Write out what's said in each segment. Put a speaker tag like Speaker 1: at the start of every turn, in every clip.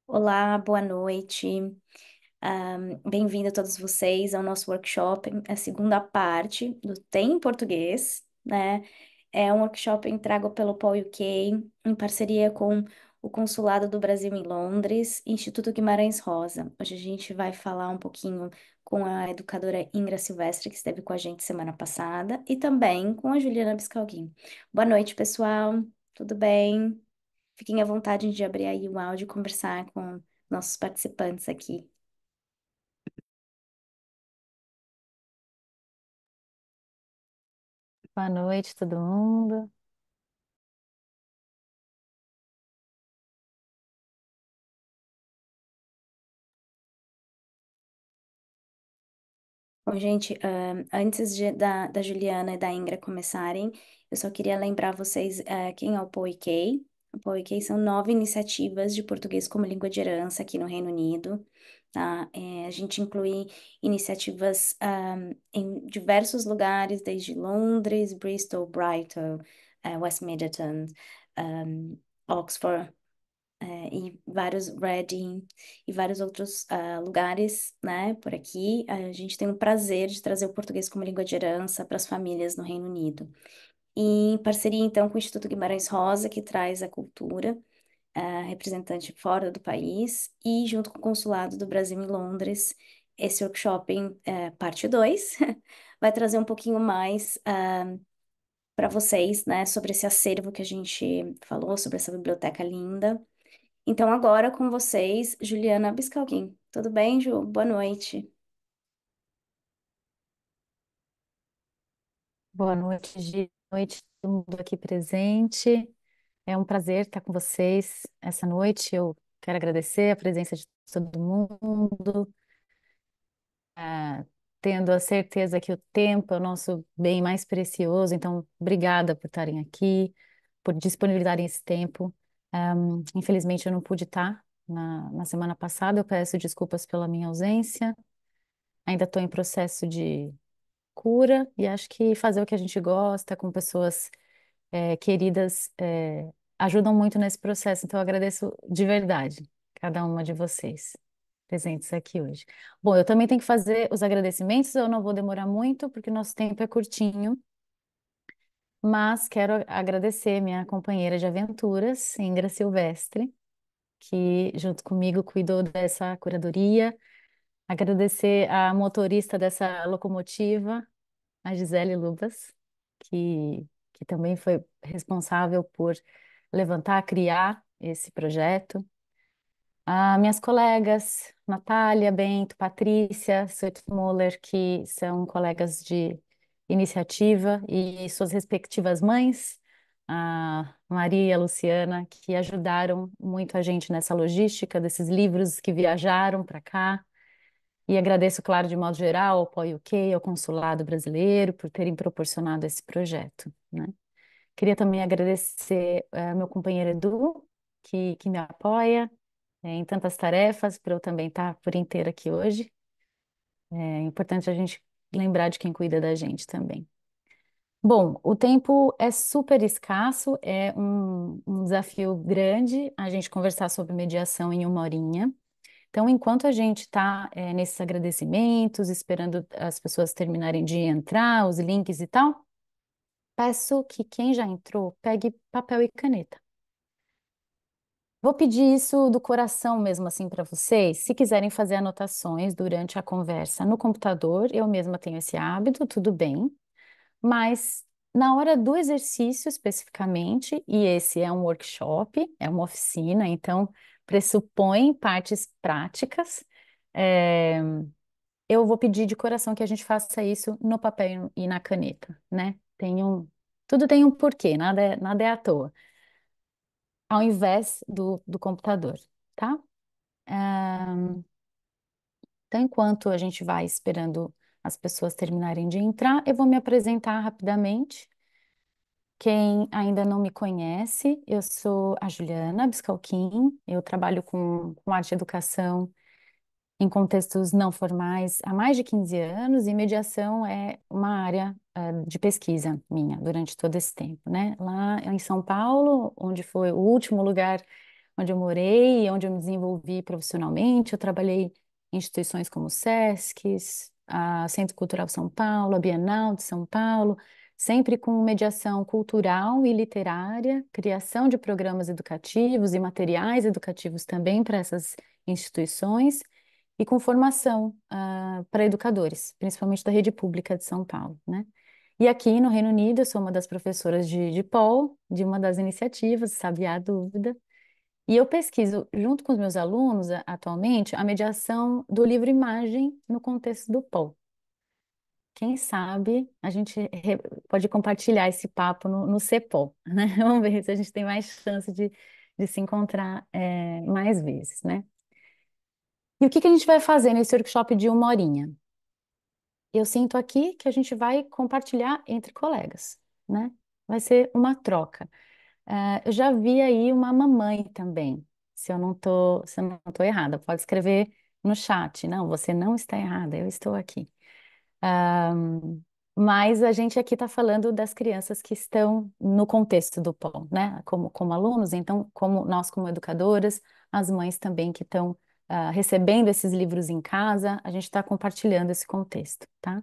Speaker 1: Olá, boa noite. Bem-vindo a todos vocês ao nosso workshop, a segunda parte do Tem em Português, né? É um workshop entregue pelo Paul UK, em parceria com o Consulado do Brasil em Londres, Instituto Guimarães Rosa. Hoje a gente vai falar um pouquinho com a educadora Ingra Silvestre, que esteve com a gente semana passada, e também com a Juliana Biscalguin. Boa noite, pessoal. Tudo bem? Fiquem à vontade de abrir aí o áudio e conversar com nossos participantes aqui.
Speaker 2: Boa noite, todo mundo.
Speaker 1: Bom, gente, antes da Juliana e da Ingra começarem, eu só queria lembrar vocês quem é o POIK. O POIK são 9 iniciativas de português como língua de herança aqui no Reino Unido, tá? A gente inclui iniciativas em diversos lugares, desde Londres, Bristol, Brighton, West Midlands, Oxford, e vários Reading e vários outros lugares, né, por aqui. A gente tem o prazer de trazer o português como língua de herança para as famílias no Reino Unido. E em parceria, então, com o Instituto Guimarães Rosa, que traz a cultura, representante fora do país, e junto com o Consulado do Brasil em Londres, esse workshop, parte 2 vai trazer um pouquinho mais para vocês, né, sobre esse acervo que a gente falou, sobre essa biblioteca linda. Então, agora com vocês, Juliana Biscalguin. Tudo bem, Ju? Boa noite.
Speaker 2: Boa noite, Gi. Boa noite, todo mundo aqui presente. É um prazer estar com vocês essa noite. Eu quero agradecer a presença de todo mundo, ah, tendo a certeza que o tempo é o nosso bem mais precioso. Então, obrigada por estarem aqui, por disponibilizarem esse tempo. Infelizmente, eu não pude estar na semana passada. Eu peço desculpas pela minha ausência. Ainda estou em processo de cura e acho que fazer o que a gente gosta com pessoas queridas ajudam muito nesse processo. Então, eu agradeço de verdade cada uma de vocês presentes aqui hoje. Bom, eu também tenho que fazer os agradecimentos, eu não vou demorar muito, porque o nosso tempo é curtinho, mas quero agradecer minha companheira de aventuras, Ingra Silvestre, que junto comigo cuidou dessa curadoria. Agradecer a motorista dessa locomotiva, a Gisele Lubas, que também foi responsável por levantar, criar esse projeto. Minhas colegas, Natália, Bento, Patrícia, Suetmuller, que são colegas de iniciativa, e suas respectivas mães, a Maria e a Luciana, que ajudaram muito a gente nessa logística desses livros que viajaram para cá. E agradeço, claro, de modo geral, ao Apoio UK, ao Consulado Brasileiro, por terem proporcionado esse projeto, né? Queria também agradecer meu companheiro Edu, que me apoia em tantas tarefas, para eu também estar por inteiro aqui hoje. É importante a gente lembrar de quem cuida da gente também. Bom, o tempo é super escasso, é um desafio grande a gente conversar sobre mediação em uma horinha. Então, enquanto a gente está nesses agradecimentos, esperando as pessoas terminarem de entrar, os links e tal, peço que quem já entrou pegue papel e caneta. Vou pedir isso do coração mesmo assim para vocês. Se quiserem fazer anotações durante a conversa no computador, eu mesma tenho esse hábito, tudo bem. Mas na hora do exercício especificamente, e esse é um workshop, é uma oficina, então pressupõe partes práticas. é, eu vou pedir de coração que a gente faça isso no papel e na caneta, né? Tudo tem um porquê, nada é à toa, ao invés do computador, tá? Ah, então, enquanto a gente vai esperando as pessoas terminarem de entrar, eu vou me apresentar rapidamente. Quem ainda não me conhece, eu sou a Juliana Biscalquim, eu trabalho com arte e educação em contextos não formais há mais de 15 anos, e mediação é uma área de pesquisa minha durante todo esse tempo, né? Lá em São Paulo, onde foi o último lugar onde eu morei, onde eu me desenvolvi profissionalmente. Eu trabalhei em instituições como o SESC, a Centro Cultural São Paulo, a Bienal de São Paulo, sempre com mediação cultural e literária, criação de programas educativos e materiais educativos também para essas instituições e com formação para educadores, principalmente da rede pública de São Paulo, né? E aqui no Reino Unido, eu sou uma das professoras de Paul, de uma das iniciativas, Sabiá a Dúvida, e eu pesquiso, junto com os meus alunos, atualmente, a mediação do livro-imagem no contexto do Paul. Quem sabe a gente pode compartilhar esse papo no CEPOL, né? Vamos ver se a gente tem mais chance de se encontrar mais vezes, né? E o que que a gente vai fazer nesse workshop de uma horinha? Eu sinto aqui que a gente vai compartilhar entre colegas, né? Vai ser uma troca. Eu já vi aí uma mamãe também, se eu não tô errada. Pode escrever no chat. Não, você não está errada, eu estou aqui. Mas a gente aqui está falando das crianças que estão no contexto do POM, né? Como alunos, então, como nós, como educadoras, as mães também que estão recebendo esses livros em casa, a gente está compartilhando esse contexto, tá?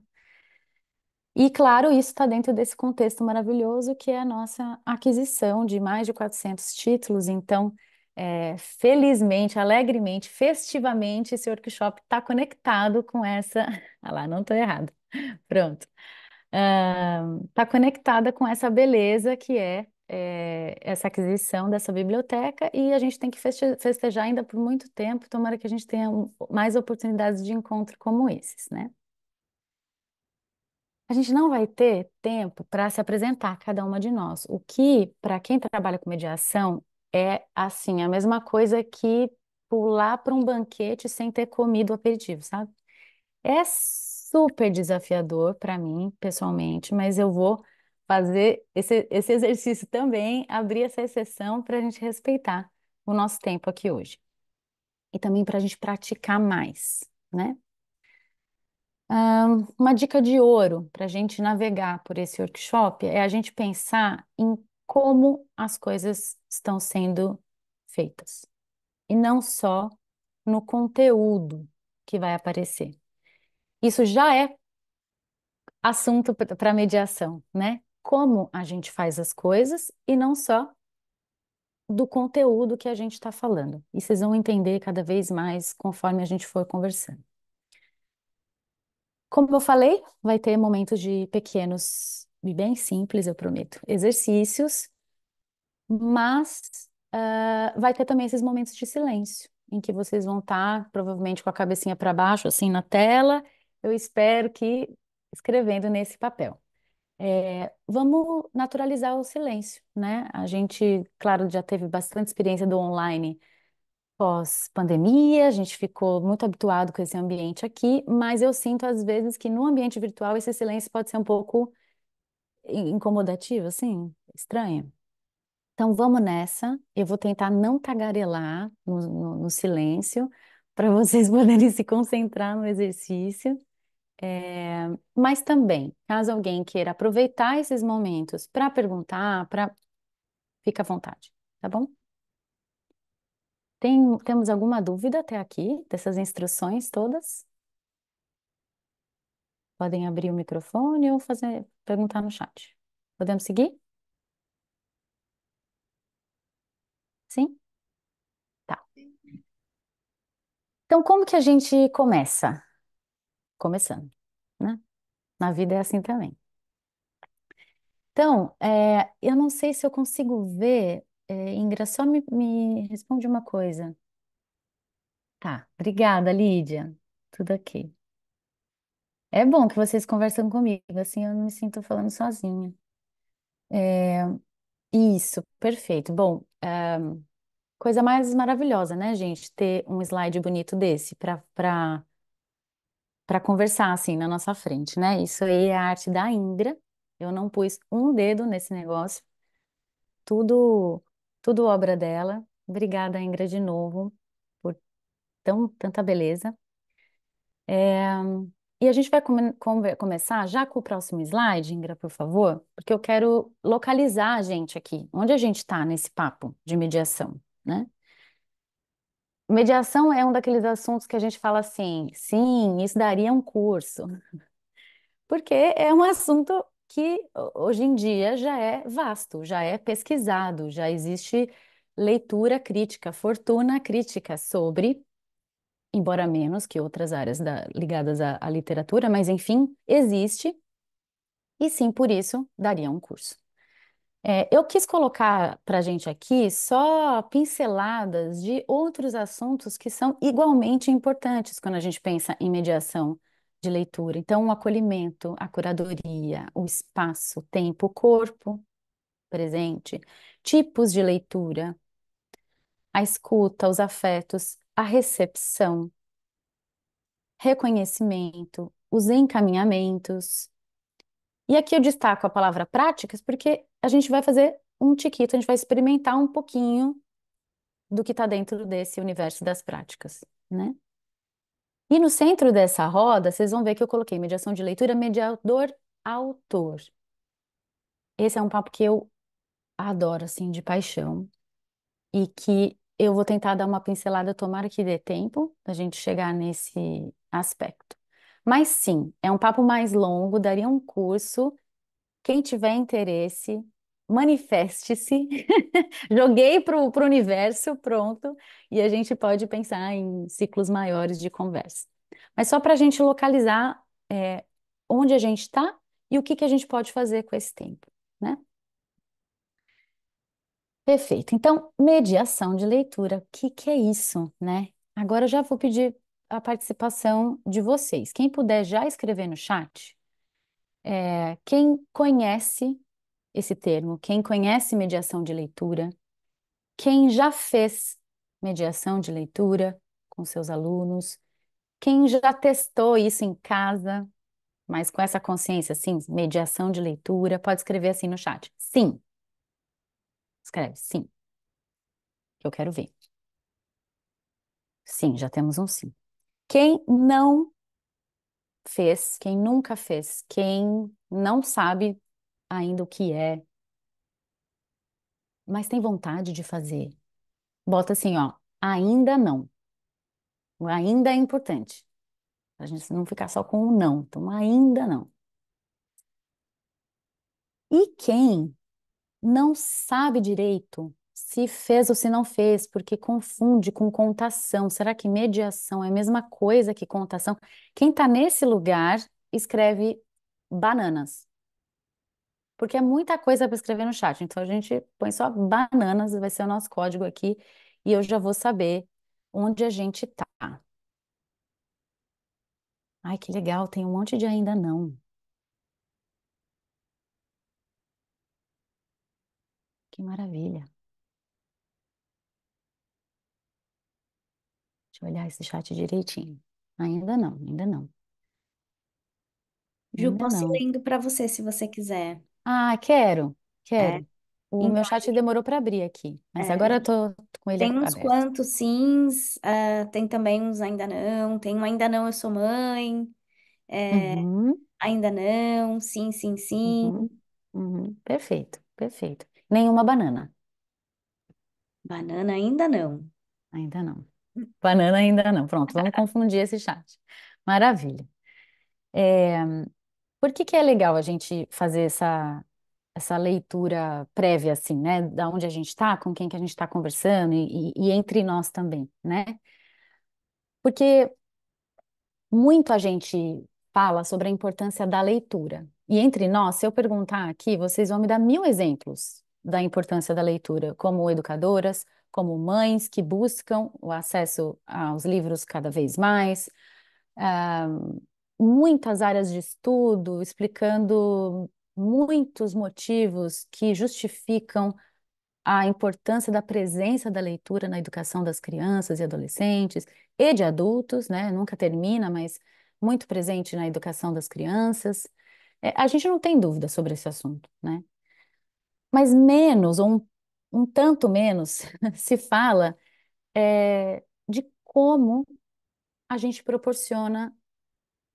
Speaker 2: E, claro, isso está dentro desse contexto maravilhoso que é a nossa aquisição de mais de 400 títulos. Então, felizmente, alegremente, festivamente, esse workshop está conectado com essa. Ah lá, não estou errado. Pronto. Está conectada com essa beleza que é essa aquisição dessa biblioteca e a gente tem que festejar ainda por muito tempo. Tomara que a gente tenha mais oportunidades de encontro como esses, né? A gente não vai ter tempo para se apresentar, cada uma de nós. O que, para quem trabalha com mediação, é assim, a mesma coisa que pular para um banquete sem ter comido o aperitivo, sabe? É super desafiador para mim, pessoalmente, mas eu vou fazer esse exercício também, abrir essa exceção para a gente respeitar o nosso tempo aqui hoje. E também para a gente praticar mais, né? Uma dica de ouro para a gente navegar por esse workshop é a gente pensar em como as coisas estão sendo feitas, e não só no conteúdo que vai aparecer. Isso já é assunto para mediação, né? Como a gente faz as coisas e não só do conteúdo que a gente está falando. E vocês vão entender cada vez mais conforme a gente for conversando. Como eu falei, vai ter momentos de pequenos e bem simples, eu prometo, exercícios, mas vai ter também esses momentos de silêncio, em que vocês vão estar provavelmente com a cabecinha para baixo, assim na tela, eu espero que escrevendo nesse papel. Vamos naturalizar o silêncio, né? A gente, claro, já teve bastante experiência do online pós-pandemia, a gente ficou muito habituado com esse ambiente aqui, mas eu sinto às vezes que no ambiente virtual esse silêncio pode ser um pouco incomodativo, assim, estranho. Então vamos nessa. Eu vou tentar não tagarelar no silêncio, para vocês poderem se concentrar no exercício. Mas também, caso alguém queira aproveitar esses momentos para perguntar, fica à vontade, tá bom? Temos alguma dúvida até aqui dessas instruções todas? Podem abrir o microfone ou perguntar no chat. Podemos seguir? Sim? Tá. Então, como que a gente começa? Começando, né? Na vida é assim também. Então, eu não sei se eu consigo ver. Ingra, só me responde uma coisa. Tá, obrigada, Lídia. Tudo ok. É bom que vocês conversam comigo, assim eu não me sinto falando sozinha. É, isso, perfeito. Bom, coisa mais maravilhosa, né, gente? Ter um slide bonito desse para conversar assim na nossa frente, né? Isso aí é a arte da Indra. Eu não pus um dedo nesse negócio, tudo, tudo obra dela. Obrigada, Indra, de novo, por tanta beleza. É, E a gente vai começar já com o próximo slide, Ingra, por favor, porque eu quero localizar a gente aqui, onde a gente está nesse papo de mediação, né? Mediação é um daqueles assuntos que a gente fala assim, sim, isso daria um curso, porque é um assunto que hoje em dia já é vasto, já é pesquisado, já existe leitura crítica, fortuna crítica sobre, embora menos que outras áreas ligadas à literatura, mas enfim, existe, e sim, por isso daria um curso. Eu quis colocar para a gente aqui só pinceladas de outros assuntos que são igualmente importantes quando a gente pensa em mediação de leitura. Então, o acolhimento, a curadoria, o espaço, o tempo, o corpo presente, tipos de leitura, a escuta, os afetos, a recepção, reconhecimento, os encaminhamentos. E aqui eu destaco a palavra práticas porque a gente vai fazer um tiquito, a gente vai experimentar um pouquinho do que está dentro desse universo das práticas, né? E no centro dessa roda, vocês vão ver que eu coloquei mediação de leitura, mediador, autor. Esse é um papo que eu adoro, assim, de paixão, e que eu vou tentar dar uma pincelada, tomara que dê tempo da gente chegar nesse aspecto. Mas sim, é um papo mais longo, daria um curso. Quem tiver interesse, manifeste-se. Joguei para o universo, pronto, e a gente pode pensar em ciclos maiores de conversa. Mas só para a gente localizar onde a gente está e o que que a gente pode fazer com esse tempo, né? Perfeito. Então, mediação de leitura, o que que é isso, né? Agora eu já vou pedir a participação de vocês. Quem puder já escrever no chat, quem conhece esse termo, quem conhece mediação de leitura, quem já fez mediação de leitura com seus alunos, quem já testou isso em casa, mas com essa consciência, sim, mediação de leitura, pode escrever assim no chat. Sim, escreve sim, que eu quero ver. Sim, já temos um sim. Quem não fez, quem nunca fez, quem não sabe ainda o que é, mas tem vontade de fazer, bota assim, ó, ainda não. O ainda é importante. A gente não ficar só com o não. Então, ainda não. E quem não sabe direito se fez ou se não fez, porque confunde com contação. Será que mediação é a mesma coisa que contação? Quem está nesse lugar escreve bananas, porque é muita coisa para escrever no chat. Então a gente põe só bananas, vai ser o nosso código aqui, e eu já vou saber onde a gente tá. Ai, que legal, tem um monte de ainda não. Que maravilha. Deixa eu olhar esse chat direitinho. Ainda não, ainda não,
Speaker 1: Ju,
Speaker 2: ainda
Speaker 1: posso ir
Speaker 2: não.
Speaker 1: lendo para você se você quiser.
Speaker 2: Ah, quero,
Speaker 1: É,
Speaker 2: quero. O meu
Speaker 1: então,
Speaker 2: chat demorou para abrir aqui, mas
Speaker 1: é,
Speaker 2: agora eu tô com ele
Speaker 1: tem uns
Speaker 2: aberto.
Speaker 1: quantos sims, tem também uns ainda não, tem um ainda não, eu sou mãe, é,
Speaker 2: Uhum,
Speaker 1: ainda não, sim, sim, sim,
Speaker 2: uhum, uhum. Perfeito, perfeito. Nenhuma banana,
Speaker 1: banana ainda não.
Speaker 2: ainda não. Banana ainda não. Pronto, vamos confundir esse chat. Maravilha. É, por que que é legal a gente fazer essa leitura prévia, assim, né? Da onde a gente está, com quem que a gente está conversando e entre nós também, né? Porque muito a gente fala sobre a importância da leitura. E entre nós, se eu perguntar aqui, vocês vão me dar 1000 exemplos da importância da leitura, como educadoras, como mães que buscam o acesso aos livros cada vez mais, ah, muitas áreas de estudo explicando muitos motivos que justificam a importância da presença da leitura na educação das crianças e adolescentes e de adultos, né? Nunca termina, mas muito presente na educação das crianças. A gente não tem dúvida sobre esse assunto, né? Mas menos, ou um tanto menos, se fala de como a gente proporciona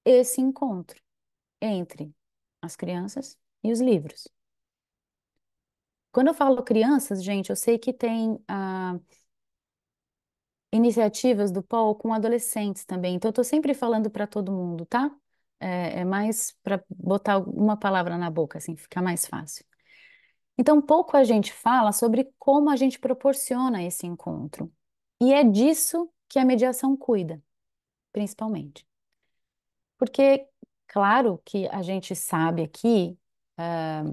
Speaker 2: esse encontro entre as crianças e os livros. Quando eu falo crianças, gente, eu sei que tem iniciativas do Paul com adolescentes também. Então, eu estou sempre falando para todo mundo, tá? É mais para botar uma palavra na boca, assim, ficar mais fácil. Então, pouco a gente fala sobre como a gente proporciona esse encontro. E é disso que a mediação cuida, principalmente. Porque, claro que a gente sabe aqui, ah,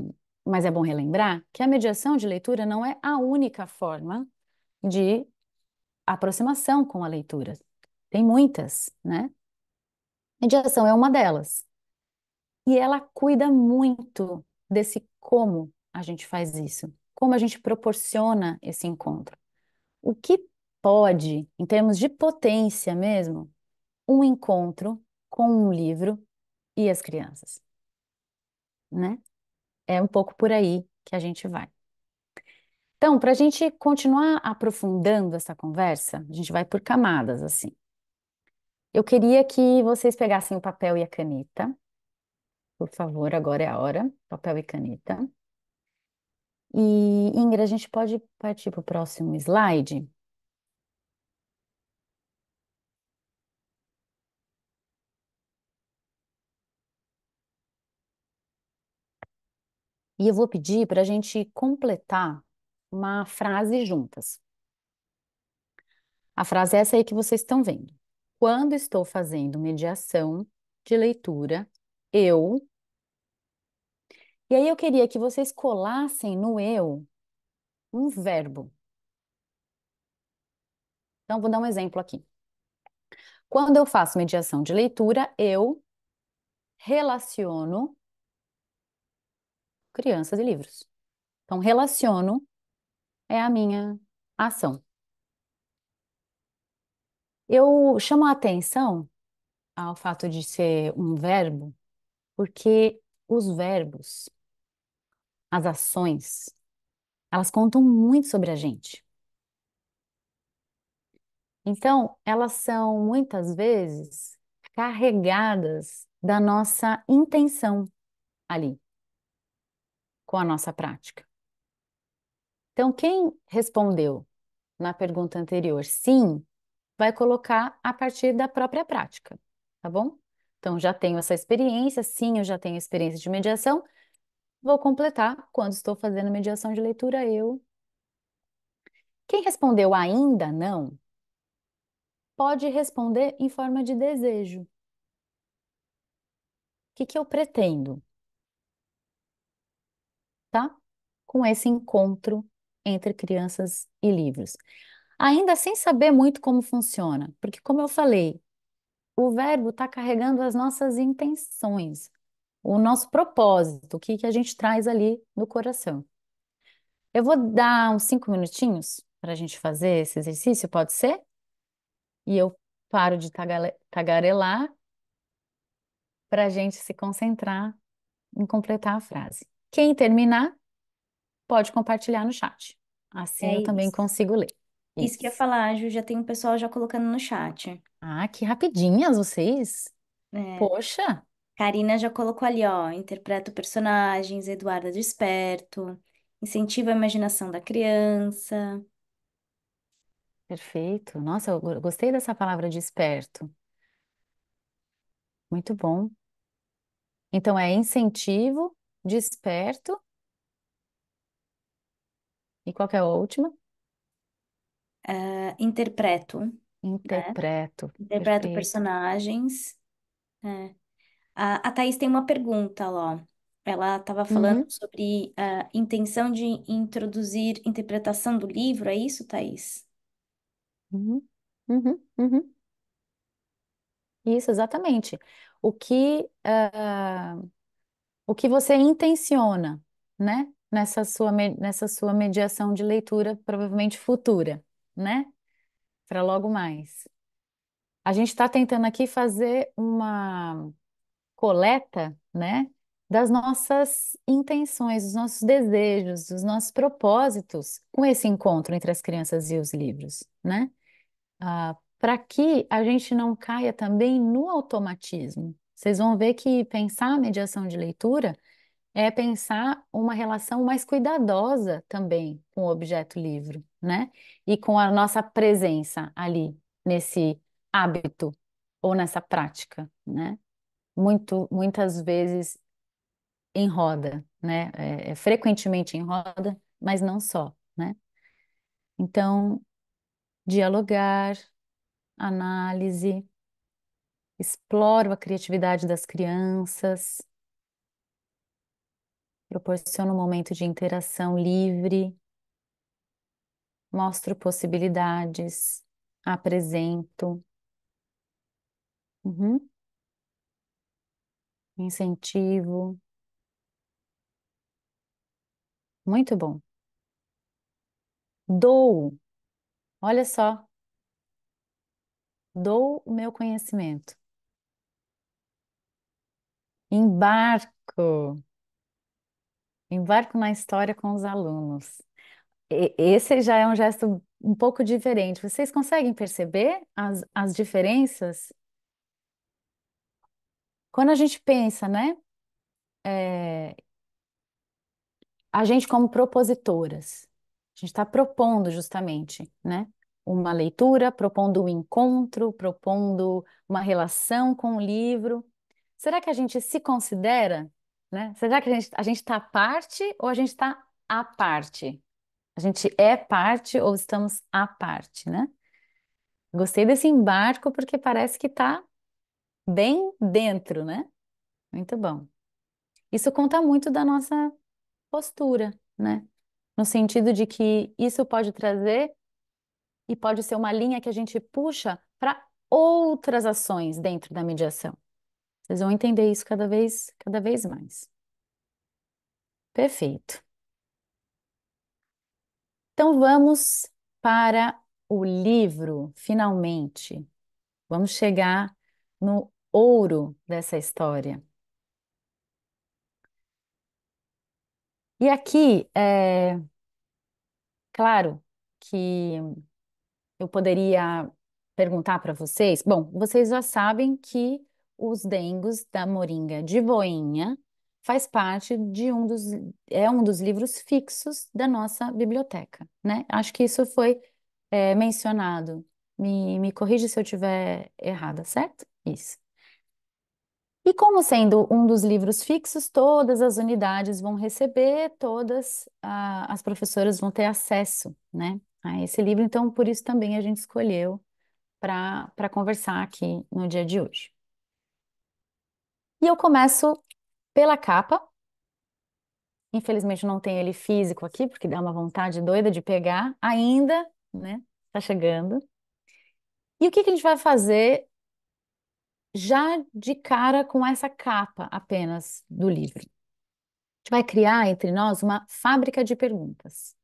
Speaker 2: mas é bom relembrar, que a mediação de leitura não é a única forma de aproximação com a leitura. Tem muitas, né? Mediação é uma delas. E ela cuida muito desse como a gente faz isso, como a gente proporciona esse encontro. O que pode, em termos de potência mesmo, um encontro com um livro e as crianças, né? É um pouco por aí que a gente vai. Então, para a gente continuar aprofundando essa conversa, a gente vai por camadas, assim. Eu queria que vocês pegassem o papel e a caneta, por favor, agora é a hora, papel e caneta. E, Ingrid, a gente pode partir para o próximo slide? E eu vou pedir para a gente completar uma frase juntas. A frase é essa aí que vocês estão vendo. Quando estou fazendo mediação de leitura, eu. E aí eu queria que vocês colassem no eu um verbo. Então, vou dar um exemplo aqui. Quando eu faço mediação de leitura, eu relaciono crianças e livros. Então, relaciono é a minha ação. Eu chamo a atenção ao fato de ser um verbo, porque os verbos, as ações, elas contam muito sobre a gente. Então, elas são muitas vezes carregadas da nossa intenção ali, com a nossa prática. Então, quem respondeu na pergunta anterior sim, vai colocar a partir da própria prática, tá bom? Então, já tenho essa experiência, sim, eu já tenho experiência de mediação. Vou completar, quando estou fazendo mediação de leitura, eu. Quem respondeu ainda não, pode responder em forma de desejo. O que que eu pretendo, tá? Com esse encontro entre crianças e livros. Ainda sem saber muito como funciona, porque, como eu falei, o verbo está carregando as nossas intenções, o nosso propósito, o que que a gente traz ali no coração. Eu vou dar uns 5 minutinhos para a gente fazer esse exercício, pode ser? E eu paro de tagarelar para a gente se concentrar em completar a frase. Quem terminar, pode compartilhar no chat. Assim
Speaker 1: É
Speaker 2: eu também
Speaker 1: isso.
Speaker 2: consigo ler.
Speaker 1: Isso que eu ia
Speaker 2: Isso.
Speaker 1: falar, Ju, já tem um pessoal já colocando no chat.
Speaker 2: Ah, que rapidinhas vocês.
Speaker 1: É,
Speaker 2: Poxa,
Speaker 1: Karina já colocou ali, ó, interpreta personagens, Eduarda desperto, incentiva a imaginação da criança.
Speaker 2: perfeito. Nossa, eu gostei dessa palavra desperto. Muito bom. Então é incentivo, desperto. E qual que é a última?
Speaker 1: Interpreto, né?
Speaker 2: Interpreto.
Speaker 1: Interpreto
Speaker 2: Perfeito.
Speaker 1: personagens. É. A Thaís tem uma pergunta, ó. Ela estava falando
Speaker 2: Uhum,
Speaker 1: sobre a intenção de introduzir interpretação do livro, é isso, Thaís?
Speaker 2: uhum, uhum. Isso, exatamente. O que, o que você intenciona, né? Nessa sua mediação de leitura, provavelmente futura, né? Para logo mais. A gente está tentando aqui fazer uma coleta, né? Das nossas intenções, dos nossos desejos, dos nossos propósitos com esse encontro entre as crianças e os livros, né? Para que a gente não caia também no automatismo. Vocês vão ver que pensar a mediação de leitura é pensar uma relação mais cuidadosa também com o objeto livro, né? E com a nossa presença ali nesse hábito ou nessa prática, né? Muitas vezes em roda, né? Frequentemente em roda, mas não só, né? Então, dialogar, análise, exploro a criatividade das crianças, proporciono um momento de interação livre, mostro possibilidades, apresento, uhum, incentivo, muito bom. Dou, olha só, dou o meu conhecimento. Embarco, embarco na história com os alunos. Esse já é um gesto um pouco diferente. Vocês conseguem perceber as diferenças? Quando a gente pensa, né? é, a gente como propositoras, a gente está propondo justamente, né? Uma leitura, propondo um encontro, propondo uma relação com o livro. Será que a gente se considera, né? Será que a gente está à parte ou a gente está à parte? A gente é parte ou estamos à parte, né? Gostei desse embarco porque parece que está bem dentro, né? Muito bom. Isso conta muito da nossa postura, né? No sentido de que isso pode trazer e pode ser uma linha que a gente puxa para outras ações dentro da mediação. Vocês vão entender isso cada vez mais. Perfeito. Então vamos para o livro, finalmente. Vamos chegar no ouro dessa história. E aqui, é claro que eu poderia perguntar para vocês. Bom, vocês já sabem que os Dengos da Moringa de Voinha faz parte de um dos livros fixos da nossa biblioteca, né? Acho que isso foi mencionado. Me corrija se eu estiver errada, certo? Isso. E como sendo um dos livros fixos, todas as unidades vão receber, todas as professoras vão ter acesso, né, a esse livro. Então, por isso também a gente escolheu para conversar aqui no dia de hoje. E eu começo pela capa. Infelizmente não tenho ele físico aqui, porque dá uma vontade doida de pegar ainda, né? Tá chegando. E o que que a gente vai fazer já de cara com essa capa apenas do livro? A gente vai criar entre nós uma fábrica de perguntas.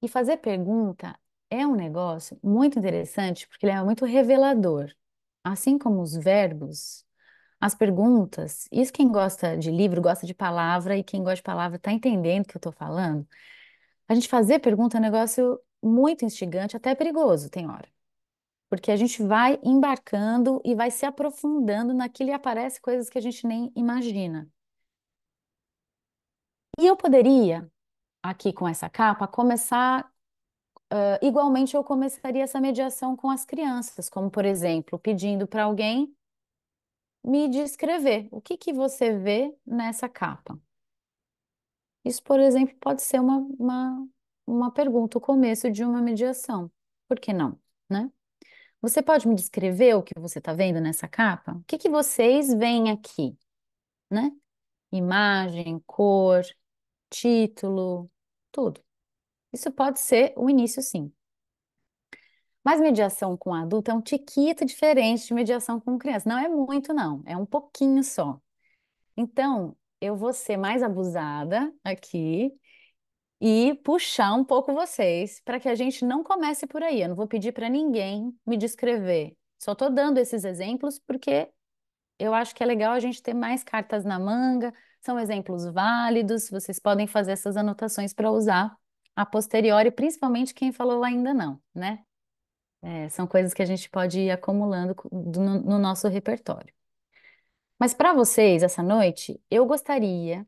Speaker 2: E fazer pergunta é um negócio muito interessante, porque ele é muito revelador. Assim como os verbos, as perguntas, isso quem gosta de livro gosta de palavra, e quem gosta de palavra está entendendo o que eu estou falando. A gente fazer pergunta é um negócio muito instigante, até perigoso, tem hora. Porque a gente vai embarcando e vai se aprofundando naquilo e aparece coisas que a gente nem imagina. E eu poderia, aqui com essa capa, começar. Igualmente, eu começaria essa mediação com as crianças, como, por exemplo, pedindo para alguém me descrever o que que você vê nessa capa. Isso, por exemplo, pode ser uma pergunta, o começo de uma mediação. Por que não, né? Você pode me descrever o que você está vendo nessa capa? O que que vocês veem aqui, né? Imagem, cor, título, tudo. Isso pode ser o início, sim. Mas mediação com adulto é um tiquito diferente de mediação com criança. Não é muito, não. É um pouquinho só. Então, eu vou ser mais abusada aqui e puxar um pouco vocês para que a gente não comece por aí. Eu não vou pedir para ninguém me descrever. Só estou dando esses exemplos porque eu acho que é legal a gente ter mais cartas na manga. São exemplos válidos. Vocês podem fazer essas anotações para usar a posteriori, principalmente quem falou ainda não, né? São coisas que a gente pode ir acumulando no nosso repertório. Mas para vocês, essa noite, eu gostaria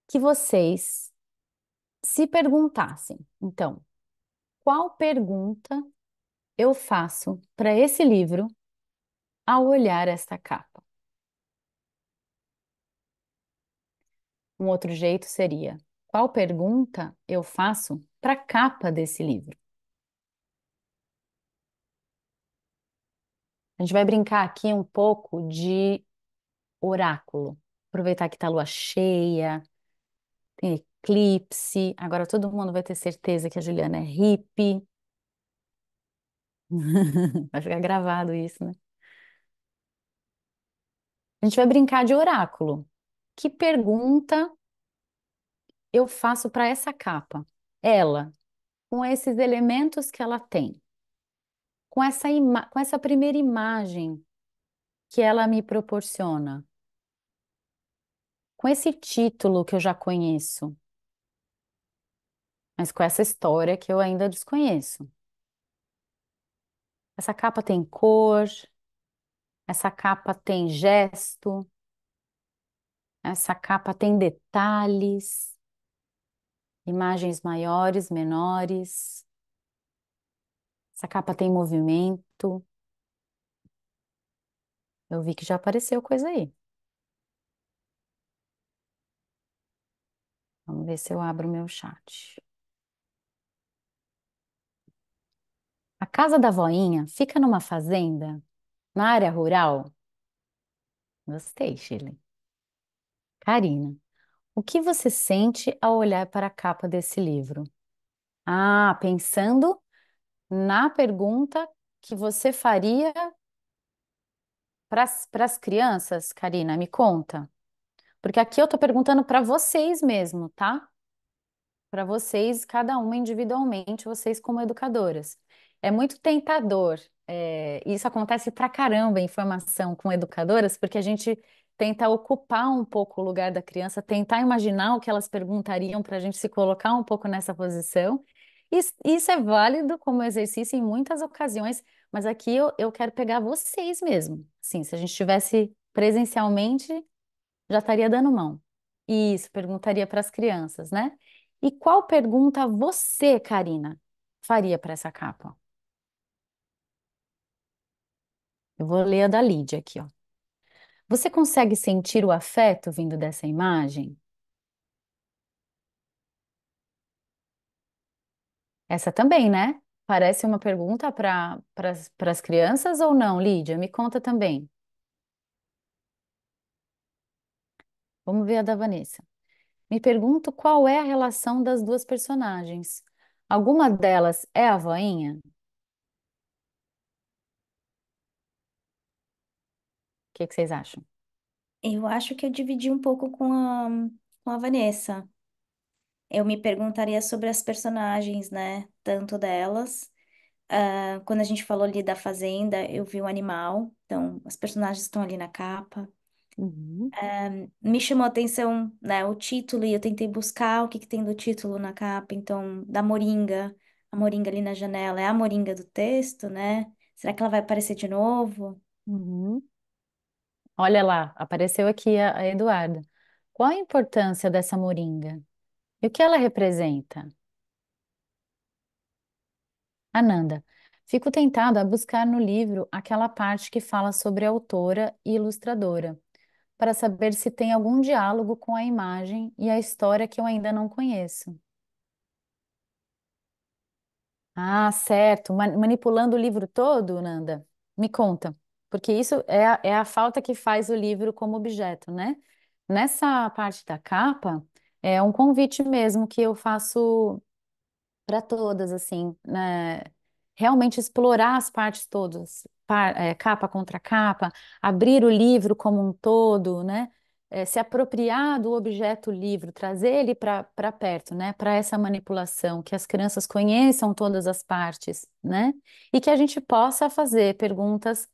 Speaker 2: que vocês se perguntassem. Então, qual pergunta eu faço para esse livro ao olhar esta capa? Um outro jeito seria: qual pergunta eu faço para a capa desse livro? A gente vai brincar aqui um pouco de oráculo. Aproveitar que está lua cheia, tem eclipse. Agora todo mundo vai ter certeza que a Juliana é hippie. Vai ficar gravado isso, né? A gente vai brincar de oráculo. Que pergunta eu faço para essa capa? Ela, com esses elementos que ela tem, com essa primeira imagem que ela me proporciona, com esse título que eu já conheço, mas com essa história que eu ainda desconheço. Essa capa tem cor, essa capa tem gesto, essa capa tem detalhes, imagens maiores, menores. Essa capa tem movimento. Eu vi que já apareceu coisa aí. Vamos ver se eu abro o meu chat. A casa da voinha fica numa fazenda, na área rural. Gostei, Shirley. Karina, o que você sente ao olhar para a capa desse livro? Ah, pensando na pergunta que você faria para as crianças, Karina, me conta. Porque aqui eu estou perguntando para vocês mesmo, tá? Para vocês, cada uma individualmente, vocês como educadoras. É muito tentador. Isso acontece pra caramba em formação com educadoras, porque a gente tenta ocupar um pouco o lugar da criança, tentar imaginar o que elas perguntariam para a gente se colocar um pouco nessa posição. Isso é válido como exercício em muitas ocasiões, mas aqui eu quero pegar vocês mesmo. Sim, se a gente estivesse presencialmente, já estaria dando mão. Isso, perguntaria para as crianças, né? E qual pergunta você, Karina, faria para essa capa? Eu vou ler a da Lídia aqui, ó. Você consegue sentir o afeto vindo dessa imagem? Essa também, né? Parece uma pergunta para as crianças ou não, Lídia? Me conta também. Vamos ver a da Vanessa. Me pergunto qual é a relação das duas personagens. Alguma delas é a voinha? O que vocês acham?
Speaker 1: Eu acho que eu dividi um pouco com a Vanessa. Eu me perguntaria sobre as personagens, né? Tanto delas. Quando a gente falou ali da fazenda, eu vi um animal. Então, as personagens estão ali na capa.
Speaker 2: Uhum.
Speaker 1: Me chamou a atenção, né, o título e eu tentei buscar o que que tem do título na capa. Então, da Moringa, a Moringa ali na janela é a Moringa do texto, né? Será que ela vai aparecer de novo?
Speaker 2: Uhum. Olha lá, apareceu aqui a Eduarda. Qual a importância dessa moringa? E o que ela representa? Ananda, fico tentada a buscar no livro aquela parte que fala sobre a autora e ilustradora, para saber se tem algum diálogo com a imagem e a história que eu ainda não conheço. Ah, certo. Manipulando o livro todo, Nanda? Me conta. Porque isso é a falta que faz o livro como objeto, né? Nessa parte da capa, é um convite mesmo que eu faço para todas, assim, né? Realmente explorar as partes todas, capa contra capa, abrir o livro como um todo, né? Se apropriar do objeto livro, trazer ele para perto, né? Para essa manipulação, que as crianças conheçam todas as partes, né? E que a gente possa fazer perguntas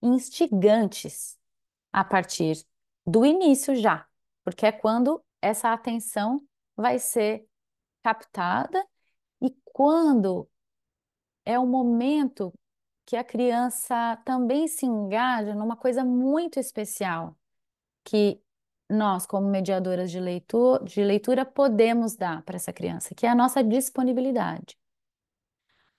Speaker 2: instigantes a partir do início já, porque é quando essa atenção vai ser captada e quando é o momento que a criança também se engaja numa coisa muito especial que nós, como mediadoras de leitura, podemos dar para essa criança, que é a nossa disponibilidade.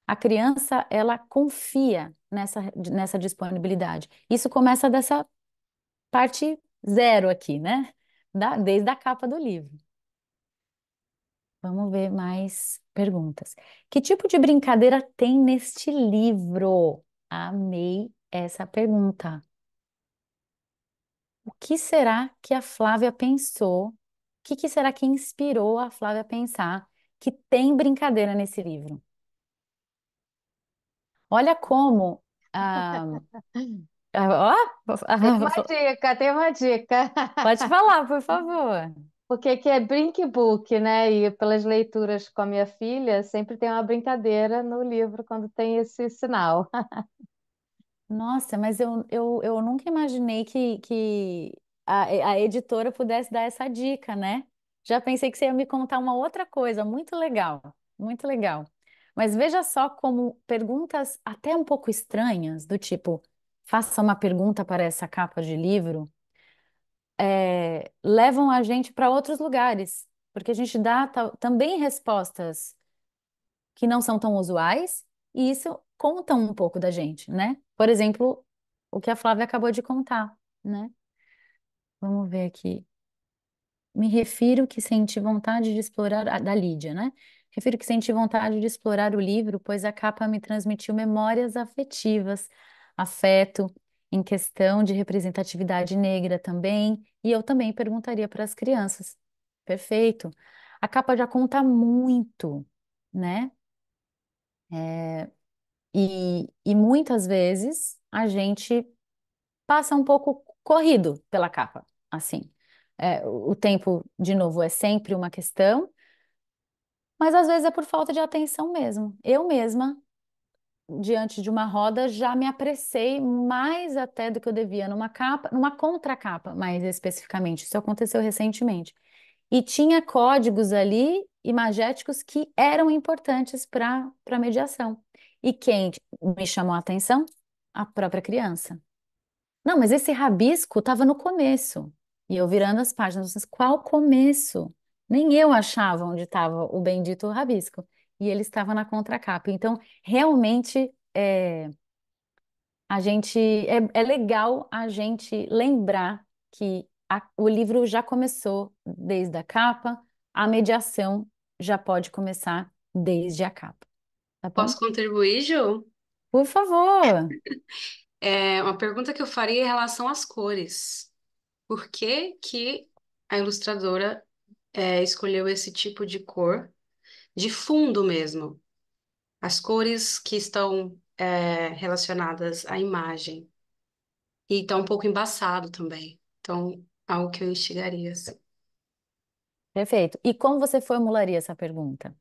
Speaker 2: A criança, ela confia nessa disponibilidade. Isso começa dessa parte zero aqui, né? Desde a capa do livro. Vamos ver mais perguntas. Que tipo de brincadeira tem neste livro? Amei essa pergunta. O que será que a Flávia pensou? O que será que inspirou a Flávia a pensar que tem brincadeira nesse livro? Olha como. ah, ó,
Speaker 3: Tem uma dica, tem uma dica.
Speaker 2: pode falar, por favor.
Speaker 3: Porque aqui é Brink Book, né? E pelas leituras com a minha filha, sempre tem uma brincadeira no livro quando tem esse sinal.
Speaker 2: Nossa, mas eu nunca imaginei que a editora pudesse dar essa dica, né? Já pensei que você ia me contar uma outra coisa, muito legal, muito legal. Mas veja só como perguntas até um pouco estranhas, do tipo, faça uma pergunta para essa capa de livro, levam a gente para outros lugares, porque a gente dá também respostas que não são tão usuais, e isso conta um pouco da gente, né? Por exemplo, o que a Flávia acabou de contar, né? Vamos ver aqui. Me refiro que senti vontade de explorar, da Lídia, né? Refiro que senti vontade de explorar o livro, pois a capa me transmitiu memórias afetivas, afeto, em questão de representatividade negra também, e eu também perguntaria para as crianças. Perfeito. A capa já conta muito, né? E muitas vezes a gente passa um pouco corrido pela capa, assim. O tempo, de novo, é sempre uma questão, mas às vezes é por falta de atenção mesmo. Eu mesma, diante de uma roda, já me apressei mais até do que eu devia numa capa, numa contracapa, mais especificamente. Isso aconteceu recentemente. E tinha códigos ali imagéticos que eram importantes para mediação. E quem me chamou a atenção? A própria criança. Não, mas esse rabisco estava no começo. E eu virando as páginas, mas qual começo? Nem eu achava onde estava o bendito rabisco. E ele estava na contracapa. Então, realmente, é legal a gente lembrar que o livro já começou desde a capa, a mediação já pode começar desde a capa, tá bom?
Speaker 4: Posso contribuir, Ju?
Speaker 2: Por favor.
Speaker 4: É uma pergunta que eu faria em relação às cores. Por que que a ilustradora escolheu esse tipo de cor, de fundo mesmo? As cores que estão relacionadas à imagem. E tá um pouco embaçado também. Então, algo que eu instigaria, assim.
Speaker 2: Perfeito. E como você formularia essa pergunta?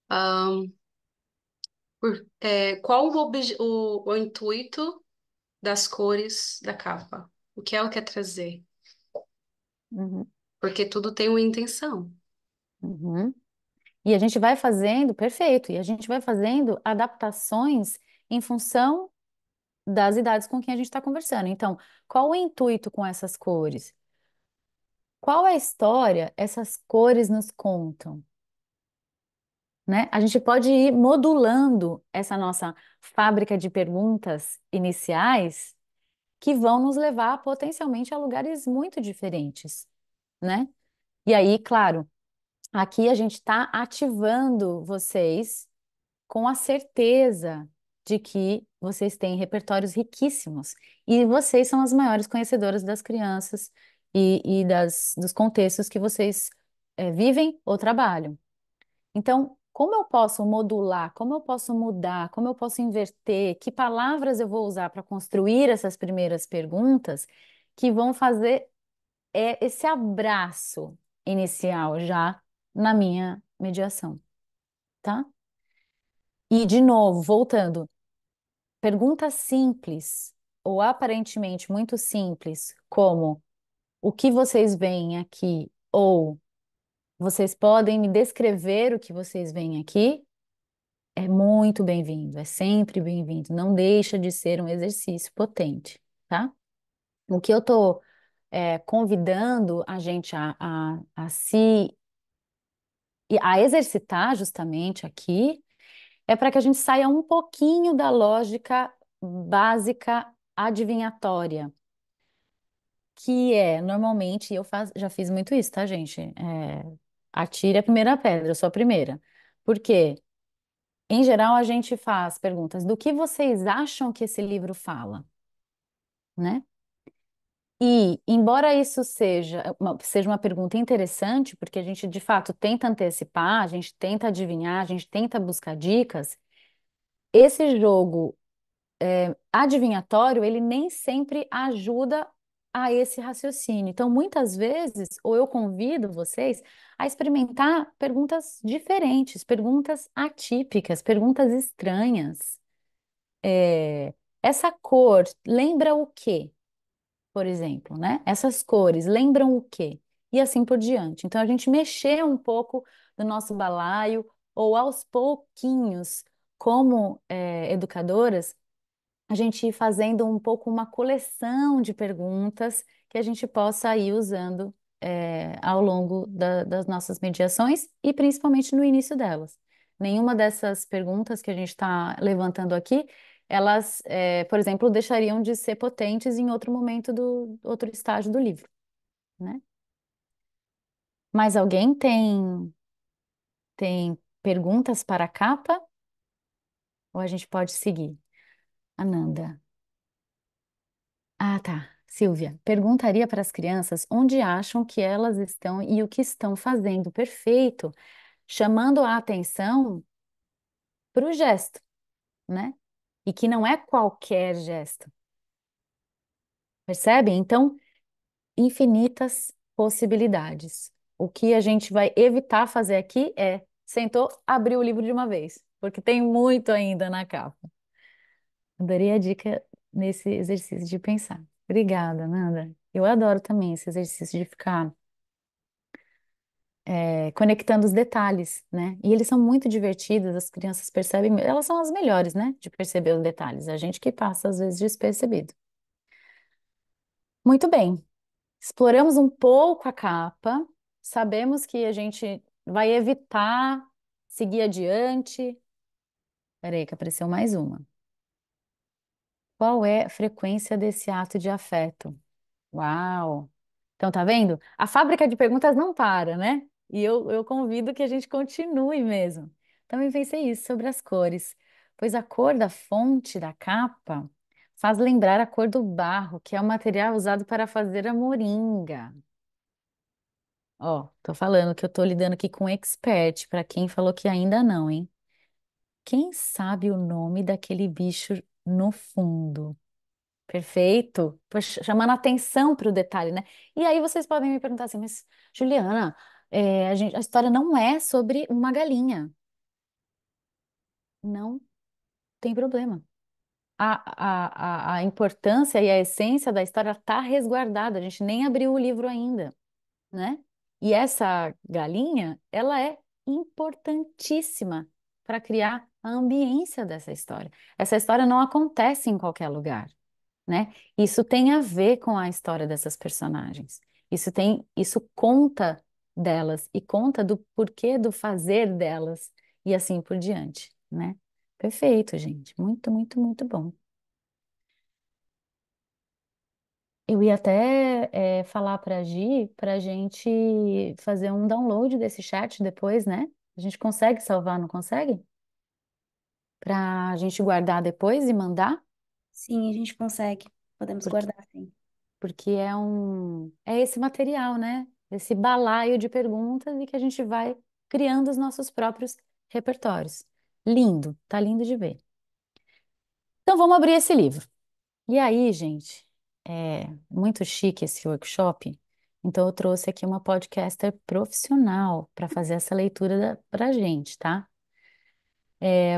Speaker 4: Ahn, qual o intuito das cores da capa? O que ela quer trazer?
Speaker 2: Uhum,
Speaker 4: Porque tudo tem uma intenção.
Speaker 2: uhum. E a gente vai fazendo, perfeito, e a gente vai fazendo adaptações em função das idades com quem a gente está conversando. Então, qual o intuito com essas cores? Qual é a história essas cores nos contam? Né? A gente pode ir modulando essa nossa fábrica de perguntas iniciais que vão nos levar potencialmente a lugares muito diferentes, né? E aí, claro, aqui a gente está ativando vocês com a certeza de que vocês têm repertórios riquíssimos e vocês são as maiores conhecedoras das crianças e dos contextos que vocês vivem ou trabalham. Então, como eu posso modular, como eu posso mudar, como eu posso inverter, que palavras eu vou usar para construir essas primeiras perguntas que vão fazer esse abraço inicial já na minha mediação, tá? E, de novo, voltando, perguntas simples ou aparentemente muito simples, como o que vocês veem aqui, ou vocês podem me descrever o que vocês veem aqui, é muito bem-vindo, é sempre bem-vindo. Não deixa de ser um exercício potente, tá? O que eu estou convidando a gente a se a exercitar justamente aqui é para que a gente saia um pouquinho da lógica básica adivinhatória, que é normalmente, já fiz muito isso, tá, gente? Atire a primeira pedra, eu sou a primeira. Por quê? Em geral, a gente faz perguntas do que vocês acham que esse livro fala, né? E, embora isso seja uma pergunta interessante, porque a gente de fato tenta antecipar, a gente tenta adivinhar, a gente tenta buscar dicas, esse jogo adivinhatório, ele nem sempre ajuda a esse raciocínio. Então, muitas vezes, ou eu convido vocês a experimentar perguntas diferentes, perguntas atípicas, perguntas estranhas. Essa cor lembra o quê? Por exemplo, né? Essas cores lembram o quê? E assim por diante. Então, a gente mexer um pouco do nosso balaio, ou aos pouquinhos, como educadoras, a gente ir fazendo um pouco uma coleção de perguntas que a gente possa ir usando ao longo das nossas mediações e principalmente no início delas. Nenhuma dessas perguntas que a gente está levantando aqui, elas, por exemplo, deixariam de ser potentes em outro momento outro estágio do livro, né? Mais alguém tem perguntas para a capa? Ou a gente pode seguir? Ananda. Ah, tá. Silvia, perguntaria para as crianças onde acham que elas estão e o que estão fazendo. Perfeito. Chamando a atenção para o gesto, né? E que não é qualquer gesto. Percebe? Então, infinitas possibilidades. O que a gente vai evitar fazer aqui é sentou, abriu o livro de uma vez, porque tem muito ainda na capa. Adorei a dica nesse exercício de pensar. Obrigada, Nanda. Eu adoro também esse exercício de ficar conectando os detalhes, né? E eles são muito divertidos, as crianças percebem, elas são as melhores, né? De perceber os detalhes. A gente que passa, às vezes, despercebido. Muito bem. Exploramos um pouco a capa, sabemos que a gente vai evitar seguir adiante. Peraí, que apareceu mais uma. Qual é a frequência desse ato de afeto? Uau! Então, tá vendo? A fábrica de perguntas não para, né? E eu convido que a gente continue mesmo. Também pensei isso sobre as cores, pois a cor da fonte da capa faz lembrar a cor do barro, que é o material usado para fazer a moringa. Ó, tô falando que eu tô lidando aqui com um expert, para quem falou que ainda não, hein? Quem sabe o nome daquele bicho no fundo? Perfeito. Poxa, chamando atenção para o detalhe, né? E aí vocês podem me perguntar assim, mas Juliana, a história não é sobre uma galinha. Não tem problema. A importância e a essência da história está resguardada. A gente nem abriu o livro ainda, né? E essa galinha, ela é importantíssima para criar a ambiência dessa história. Essa história não acontece em qualquer lugar, né? Isso tem a ver com a história dessas personagens. Isso conta delas e conta do porquê do fazer delas e assim por diante, né? Perfeito, gente. Muito, muito, muito bom. Eu ia até falar para a Gi para a gente fazer um download desse chat depois, né? A gente consegue salvar, não consegue? Para a gente guardar depois e mandar?
Speaker 1: Sim, a gente consegue. Podemos
Speaker 2: Porque
Speaker 1: guardar, sim.
Speaker 2: porque é esse material, né? Esse balaio de perguntas e que a gente vai criando os nossos próprios repertórios. Lindo, tá lindo de ver. Então vamos abrir esse livro. E aí, gente, é muito chique esse workshop. Então eu trouxe aqui uma podcaster profissional para fazer essa leitura pra gente, tá?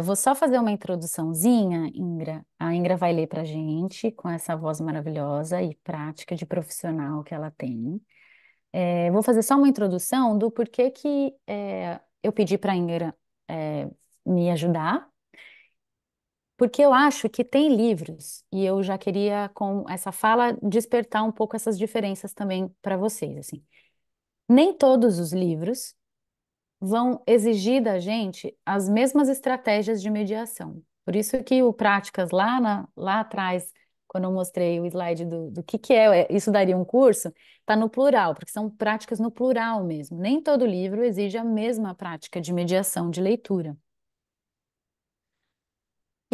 Speaker 2: Vou só fazer uma introduçãozinha, Ingra. A Ingra vai ler pra gente com essa voz maravilhosa e prática de profissional que ela tem. Vou fazer só uma introdução do porquê que eu pedi para a Ingra me ajudar, Porque eu acho que tem livros, e eu já queria, com essa fala, despertar um pouco essas diferenças também para vocês, assim. Nem todos os livros vão exigir da gente as mesmas estratégias de mediação. Por isso que o Práticas lá atrás, quando eu mostrei o slide do que isso daria um curso, está no plural, porque são práticas no plural mesmo. Nem todo livro exige a mesma prática de mediação de leitura.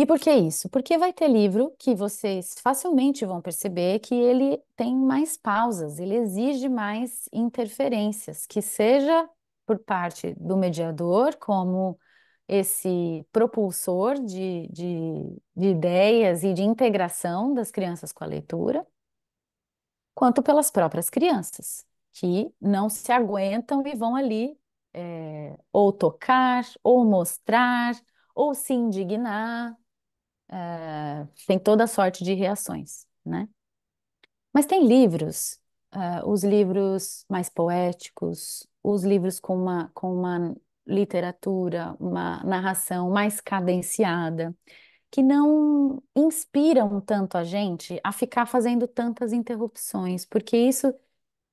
Speaker 2: E por que isso? Porque vai ter livro que vocês facilmente vão perceber que ele tem mais pausas, ele exige mais interferências, que seja por parte do mediador, como esse propulsor de ideias e de integração das crianças com a leitura, quanto pelas próprias crianças, que não se aguentam e vão ali, ou tocar, ou mostrar, ou se indignar, tem toda sorte de reações, né? Mas tem livros, os livros mais poéticos, os livros com uma literatura, uma narração mais cadenciada, que não inspiram tanto a gente a ficar fazendo tantas interrupções, porque isso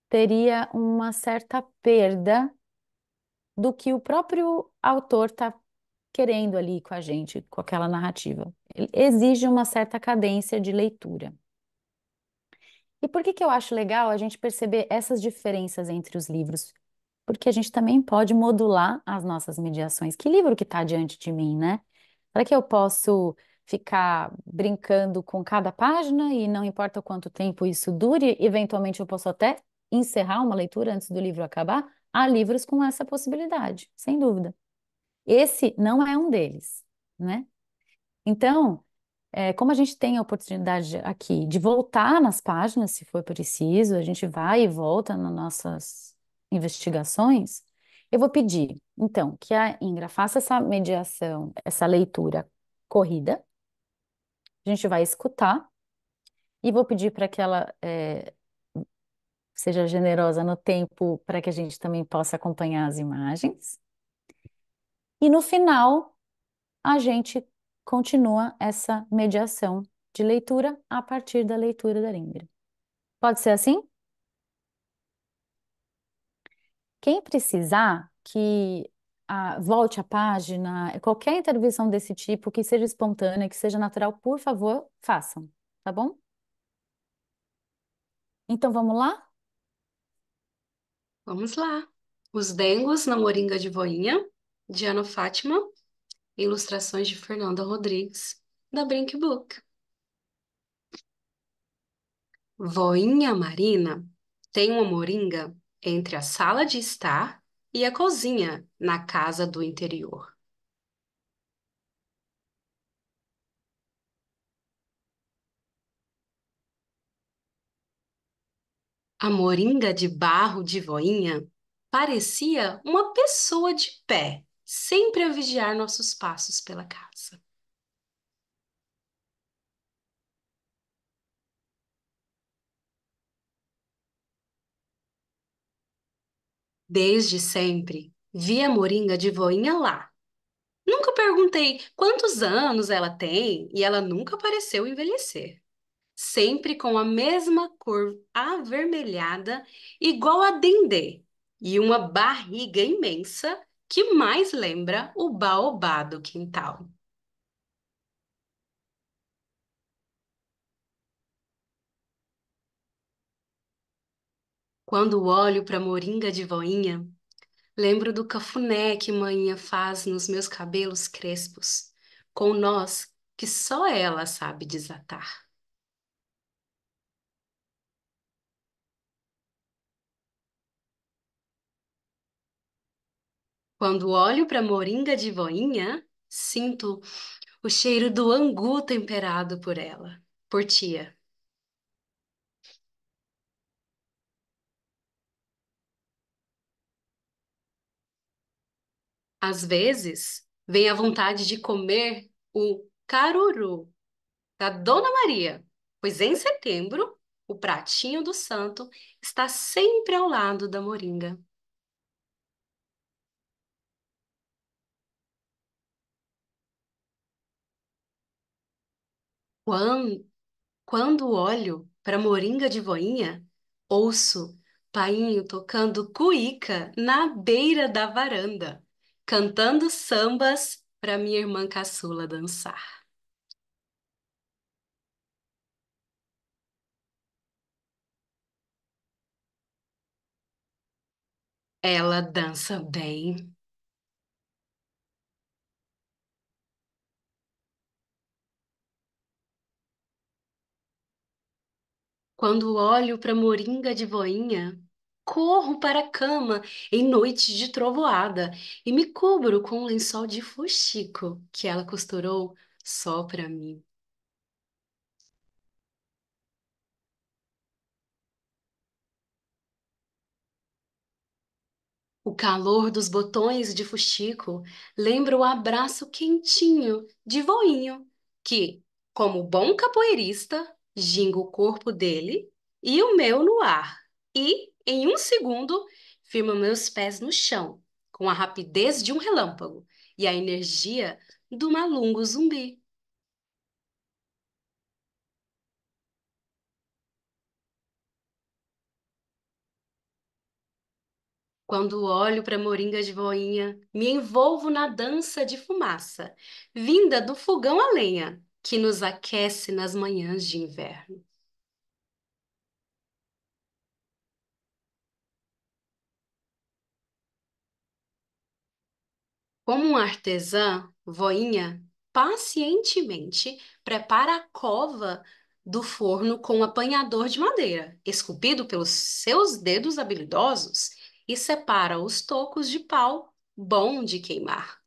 Speaker 2: teria uma certa perda do que o próprio autor está querendo ali com a gente, com aquela narrativa. Ele exige uma certa cadência de leitura. E por que que eu acho legal a gente perceber essas diferenças entre os livros? Porque a gente também pode modular as nossas mediações. Que livro que está diante de mim, né? Será que eu posso ficar brincando com cada página e não importa quanto tempo isso dure, eventualmente eu posso até encerrar uma leitura antes do livro acabar? Há livros com essa possibilidade, sem dúvida. Esse não é um deles, né? Então, como a gente tem a oportunidade aqui de voltar nas páginas, se for preciso, a gente vai e volta nas nossas investigações, eu vou pedir, então, que a Ingra faça essa mediação, essa leitura corrida, a gente vai escutar, e vou pedir para que ela seja generosa no tempo para que a gente também possa acompanhar as imagens. E no final, a gente continua essa mediação de leitura a partir da leitura da Ingrid. Pode ser assim? Quem precisar que volte a página, qualquer intervenção desse tipo, que seja espontânea, que seja natural, por favor, façam, tá bom? Então vamos lá?
Speaker 4: Vamos lá. Os Dengos na Moringa de Voinha, de Ana Fátima, ilustrações de Fernanda Rodrigues, da Brink Book. Voinha Marina tem uma moringa entre a sala de estar e a cozinha na casa do interior. A moringa de barro de Voinha parecia uma pessoa de pé, sempre a vigiar nossos passos pela casa. Desde sempre, vi a moringa de Voinha lá. Nunca perguntei quantos anos ela tem e ela nunca pareceu envelhecer. Sempre com a mesma cor avermelhada, igual a dendê, e uma barriga imensa que mais lembra o baobá do quintal. Quando olho para a moringa de voinha, lembro do cafuné que manhã faz nos meus cabelos crespos, com nós que só ela sabe desatar. Quando olho para a moringa de voinha, sinto o cheiro do angu temperado por ela, por tia. Às vezes, vem a vontade de comer o caruru da Dona Maria, pois em setembro, o pratinho do santo está sempre ao lado da moringa. Quando, quando olho para Moringa de Voinha, ouço painho tocando cuíca na beira da varanda, cantando sambas para minha irmã caçula dançar. Ela dança bem. Quando olho para Moringa de Voinha, corro para a cama em noite de trovoada e me cubro com um lençol de fuxico que ela costurou só para mim. O calor dos botões de fuxico lembra o abraço quentinho de voinho, que, como bom capoeirista, ginga o corpo dele e o meu no ar. E, em um segundo, firma meus pés no chão, com a rapidez de um relâmpago e a energia do malungo zumbi. Quando olho para Moringa de Voinha, me envolvo na dança de fumaça, vinda do fogão a lenha, que nos aquece nas manhãs de inverno. Como um artesã, Voinha pacientemente prepara a cova do forno com um apanhador de madeira, esculpido pelos seus dedos habilidosos, e separa os tocos de pau bom de queimar.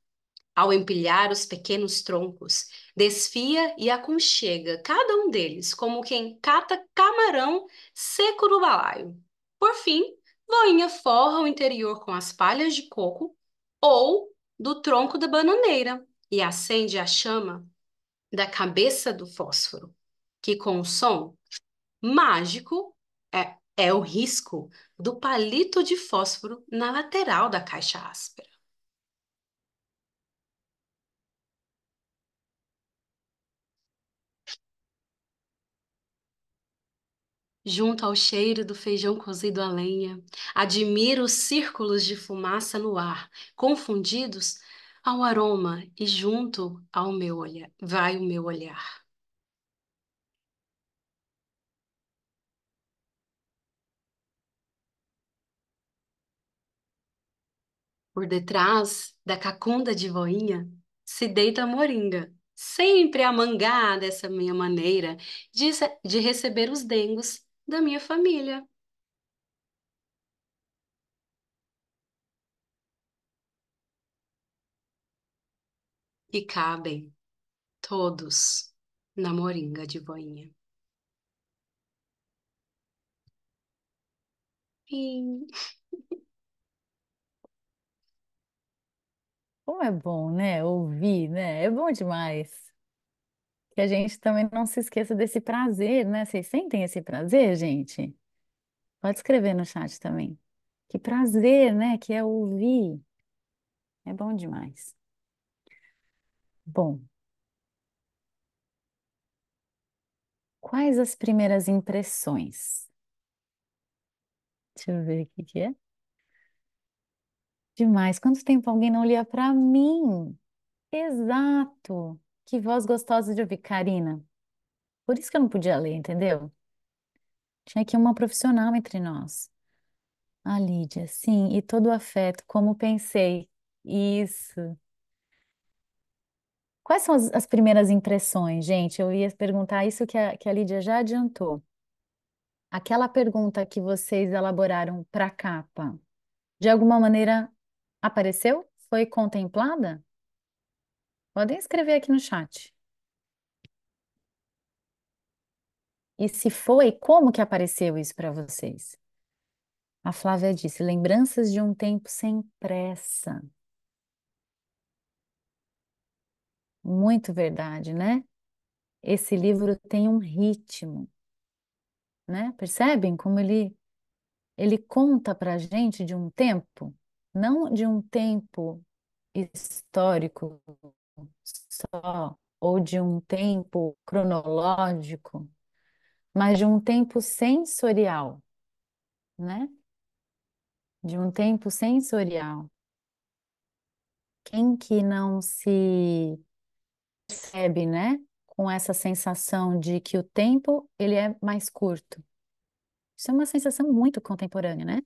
Speaker 4: Ao empilhar os pequenos troncos, desfia e aconchega cada um deles, como quem cata camarão seco no balaio. Por fim, Voinha forra o interior com as palhas de coco ou do tronco da bananeira e acende a chama da cabeça do fósforo, que com o som mágico é o risco do palito de fósforo na lateral da caixa áspera. Junto ao cheiro do feijão cozido a lenha, admiro os círculos de fumaça no ar, confundidos ao aroma, e junto ao meu olhar, vai o meu olhar. Por detrás da cacunda de voinha se deita a moringa, sempre a mangar dessa minha maneira de receber os dengos da minha família. E cabem todos na moringa de voinha. Fim.
Speaker 2: Como é bom, né? Ouvir, né? É bom demais. Que a gente também não se esqueça desse prazer, né? Vocês sentem esse prazer, gente? Pode escrever no chat também. Que prazer, né? Que é ouvir. É bom demais. Bom, quais as primeiras impressões? Deixa eu ver o que que é. Demais. Quanto tempo alguém não lia para mim? Exato. Que voz gostosa de ouvir, Karina. Por isso que eu não podia ler, entendeu? Tinha aqui uma profissional entre nós. A Lídia, sim, e todo o afeto, como pensei. Isso. Quais são as primeiras impressões, gente? Eu ia perguntar isso que a Lídia já adiantou. Aquela pergunta que vocês elaboraram para a capa, de alguma maneira apareceu? Foi contemplada? Podem escrever aqui no chat. E se foi, como que apareceu isso para vocês? A Flávia disse: lembranças de um tempo sem pressa. Muito verdade, né? Esse livro tem um ritmo, né? Percebem como ele conta para a gente de um tempo, não de um tempo histórico só, ou de um tempo cronológico, mas de um tempo sensorial, né? De um tempo sensorial. Quem que não se percebe, né? Com essa sensação de que o tempo ele é mais curto. Isso é uma sensação muito contemporânea, né?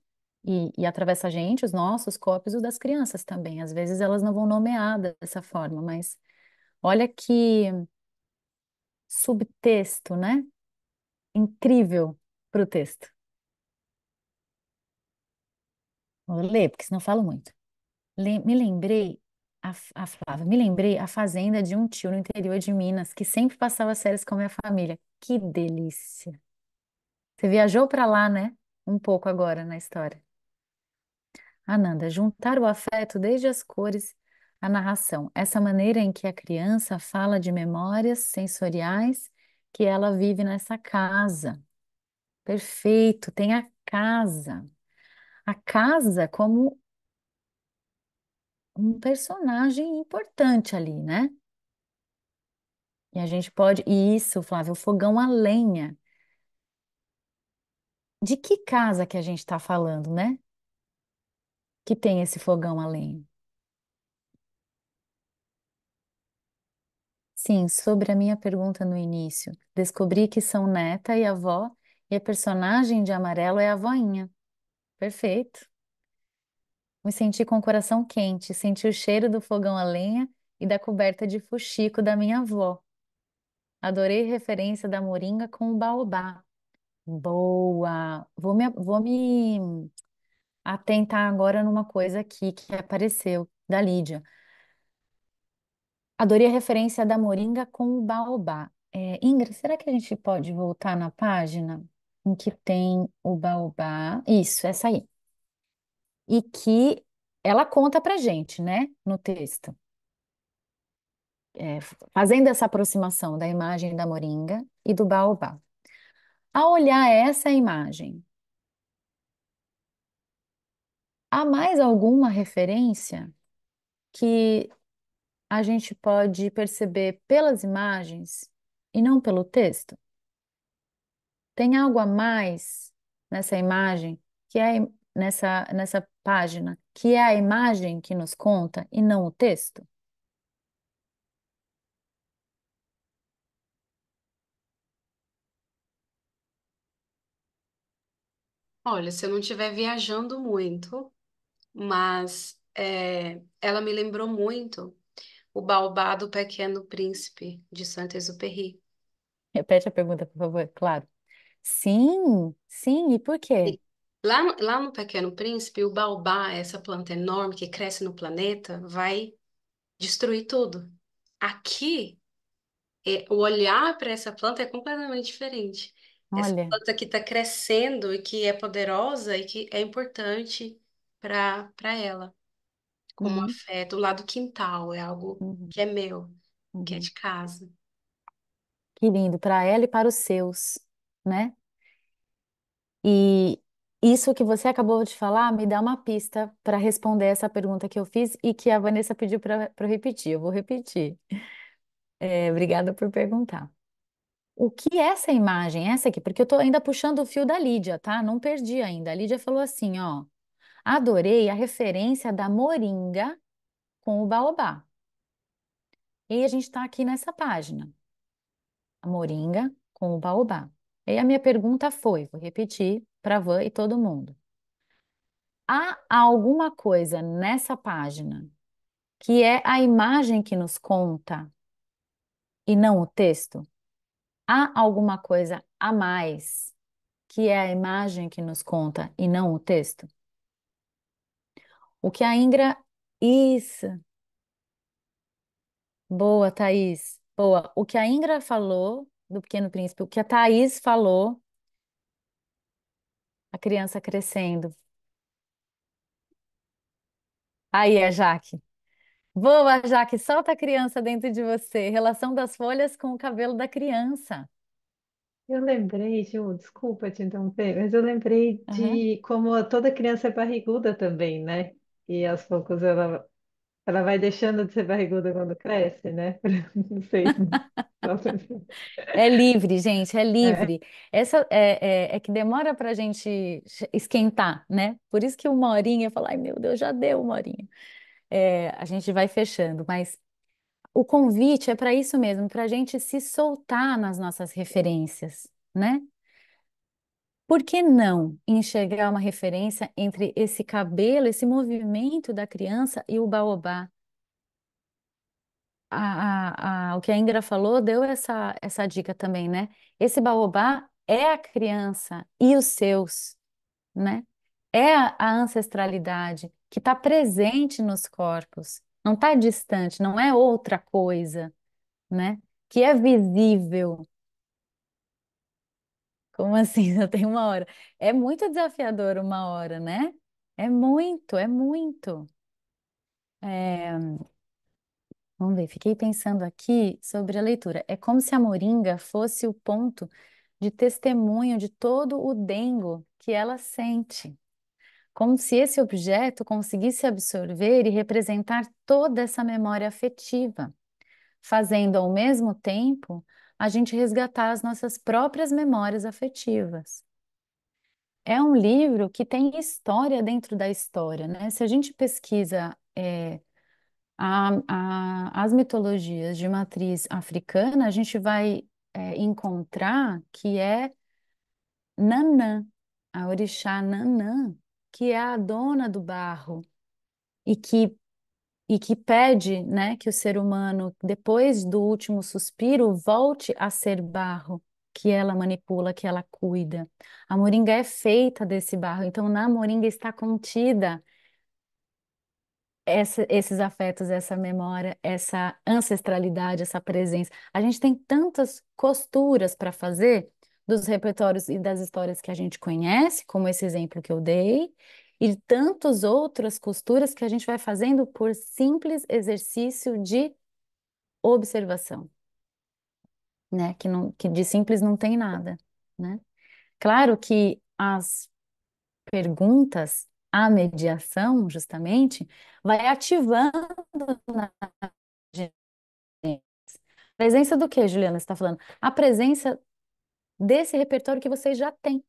Speaker 2: E atravessa a gente, os nossos corpos e os das crianças também. Às vezes elas não vão nomear dessa forma, mas olha que subtexto, né? Incrível para o texto. Vou ler, porque senão eu falo muito. Me lembrei, a Flávia, me lembrei a fazenda de um tio no interior de Minas, que sempre passava as férias com a minha família. Que delícia! Você viajou para lá, né? Um pouco agora na história. Ananda, juntar o afeto desde as cores à narração. Essa maneira em que a criança fala de memórias sensoriais que ela vive nessa casa. Perfeito, tem a casa. A casa como um personagem importante ali, né? E a gente pode. E isso, Flávio, o fogão a lenha. De que casa que a gente está falando, né? Que tem esse fogão a lenha? Sim, sobre a minha pergunta no início. Descobri que são neta e avó, e a personagem de amarelo é a voinha. Perfeito. Me senti com o coração quente, senti o cheiro do fogão a lenha e da coberta de fuxico da minha avó. Adorei a referência da moringa com o baobá. Boa! Vou me atentar agora numa coisa aqui que apareceu, da Lídia. Adorei a referência da moringa com o baobá. Ingrid, será que a gente pode voltar na página em que tem o baobá? Isso, essa aí. E que ela conta pra gente, né, no texto, fazendo essa aproximação da imagem da moringa e do baobá. Ao olhar essa imagem, há mais alguma referência que a gente pode perceber pelas imagens e não pelo texto? Tem algo a mais nessa imagem, nessa página, que é a imagem que nos conta e não o texto?
Speaker 4: Olha, se eu não estiver viajando muito, mas ela me lembrou muito o Baobá do Pequeno Príncipe de Saint-Exupéry.
Speaker 2: Repete a pergunta, por favor. Claro. Sim, sim, e por quê?
Speaker 4: E lá no Pequeno Príncipe, o baobá, essa planta enorme que cresce no planeta, vai destruir tudo. Aqui, o olhar para essa planta é completamente diferente. Essa
Speaker 2: Olha,
Speaker 4: planta que está crescendo e que é poderosa e que é importante para ela, como
Speaker 2: uhum,
Speaker 4: afeto. O lado quintal é algo
Speaker 2: uhum,
Speaker 4: que é meu, que é
Speaker 2: uhum.
Speaker 4: de casa.
Speaker 2: Que lindo, para ela e para os seus, né? E isso que você acabou de falar me dá uma pista para responder essa pergunta que eu fiz e que a Vanessa pediu para eu repetir. Eu vou repetir. Obrigada por perguntar. O que é essa imagem, essa aqui? Porque eu tô ainda puxando o fio da Lídia, tá? Não perdi ainda. A Lídia falou assim, ó. Adorei a referência da moringa com o baobá. E aí a gente está aqui nessa página. A moringa com o baobá. E aí a minha pergunta foi, vou repetir para a Van e todo mundo. Há alguma coisa nessa página que é a imagem que nos conta e não o texto? Há alguma coisa a mais que é a imagem que nos conta e não o texto? O que a Ingra. Isso, boa, Thaís. Boa. O que a Ingra falou do Pequeno Príncipe, o que a Thaís falou, a criança crescendo. Aí, a Jaque. Boa, Jaque, solta a criança dentro de você. Relação das folhas com o cabelo da criança.
Speaker 3: Eu lembrei, Ju, desculpa te interromper, mas eu lembrei
Speaker 2: Aham.
Speaker 3: de como toda criança é barriguda também, né? E aos poucos ela Ela vai deixando de ser barriguda quando cresce, né? Não sei.
Speaker 2: É livre, gente, é
Speaker 3: É.
Speaker 2: livre. Essa é que demora para a gente esquentar, né? Por isso que uma horinha, eu falo, ai meu Deus, já deu uma horinha. É, a gente vai fechando, mas o convite é para isso mesmo, para a gente se soltar nas nossas referências, né? Por que não enxergar uma referência entre esse cabelo, esse movimento da criança e o baobá? O que a Indra falou deu essa dica também, né? Esse baobá é a criança e os seus, né? É a ancestralidade que está presente nos corpos, não está distante, não é outra coisa, né? Que é visível. Como assim? Só tem uma hora. É muito desafiador uma hora, né? É muito, é muito. É, vamos ver, fiquei pensando aqui sobre a leitura. É como se a moringa fosse o ponto de testemunho de todo o dengo que ela sente. Como se esse objeto conseguisse absorver e representar toda essa memória afetiva, fazendo ao mesmo tempo a gente resgatar as nossas próprias memórias afetivas. É um livro que tem história dentro da história, né? Se a gente pesquisa as mitologias de matriz africana, a gente vai encontrar que é Nanã, a orixá Nanã, que é a dona do barro e que pede, né, que o ser humano, depois do último suspiro, volte a ser barro, que ela manipula, que ela cuida. A moringa é feita desse barro, então na moringa está contida esses afetos, essa memória, essa ancestralidade, essa presença. A gente tem tantas costuras para fazer dos repertórios e das histórias que a gente conhece, como esse exemplo que eu dei, e tantas outras costuras que a gente vai fazendo por simples exercício de observação, né? Que de simples não tem nada, né? Claro que as perguntas, a mediação, justamente, vai ativando na gente. Presença do que, Juliana, você está falando? A presença desse repertório que vocês já têm.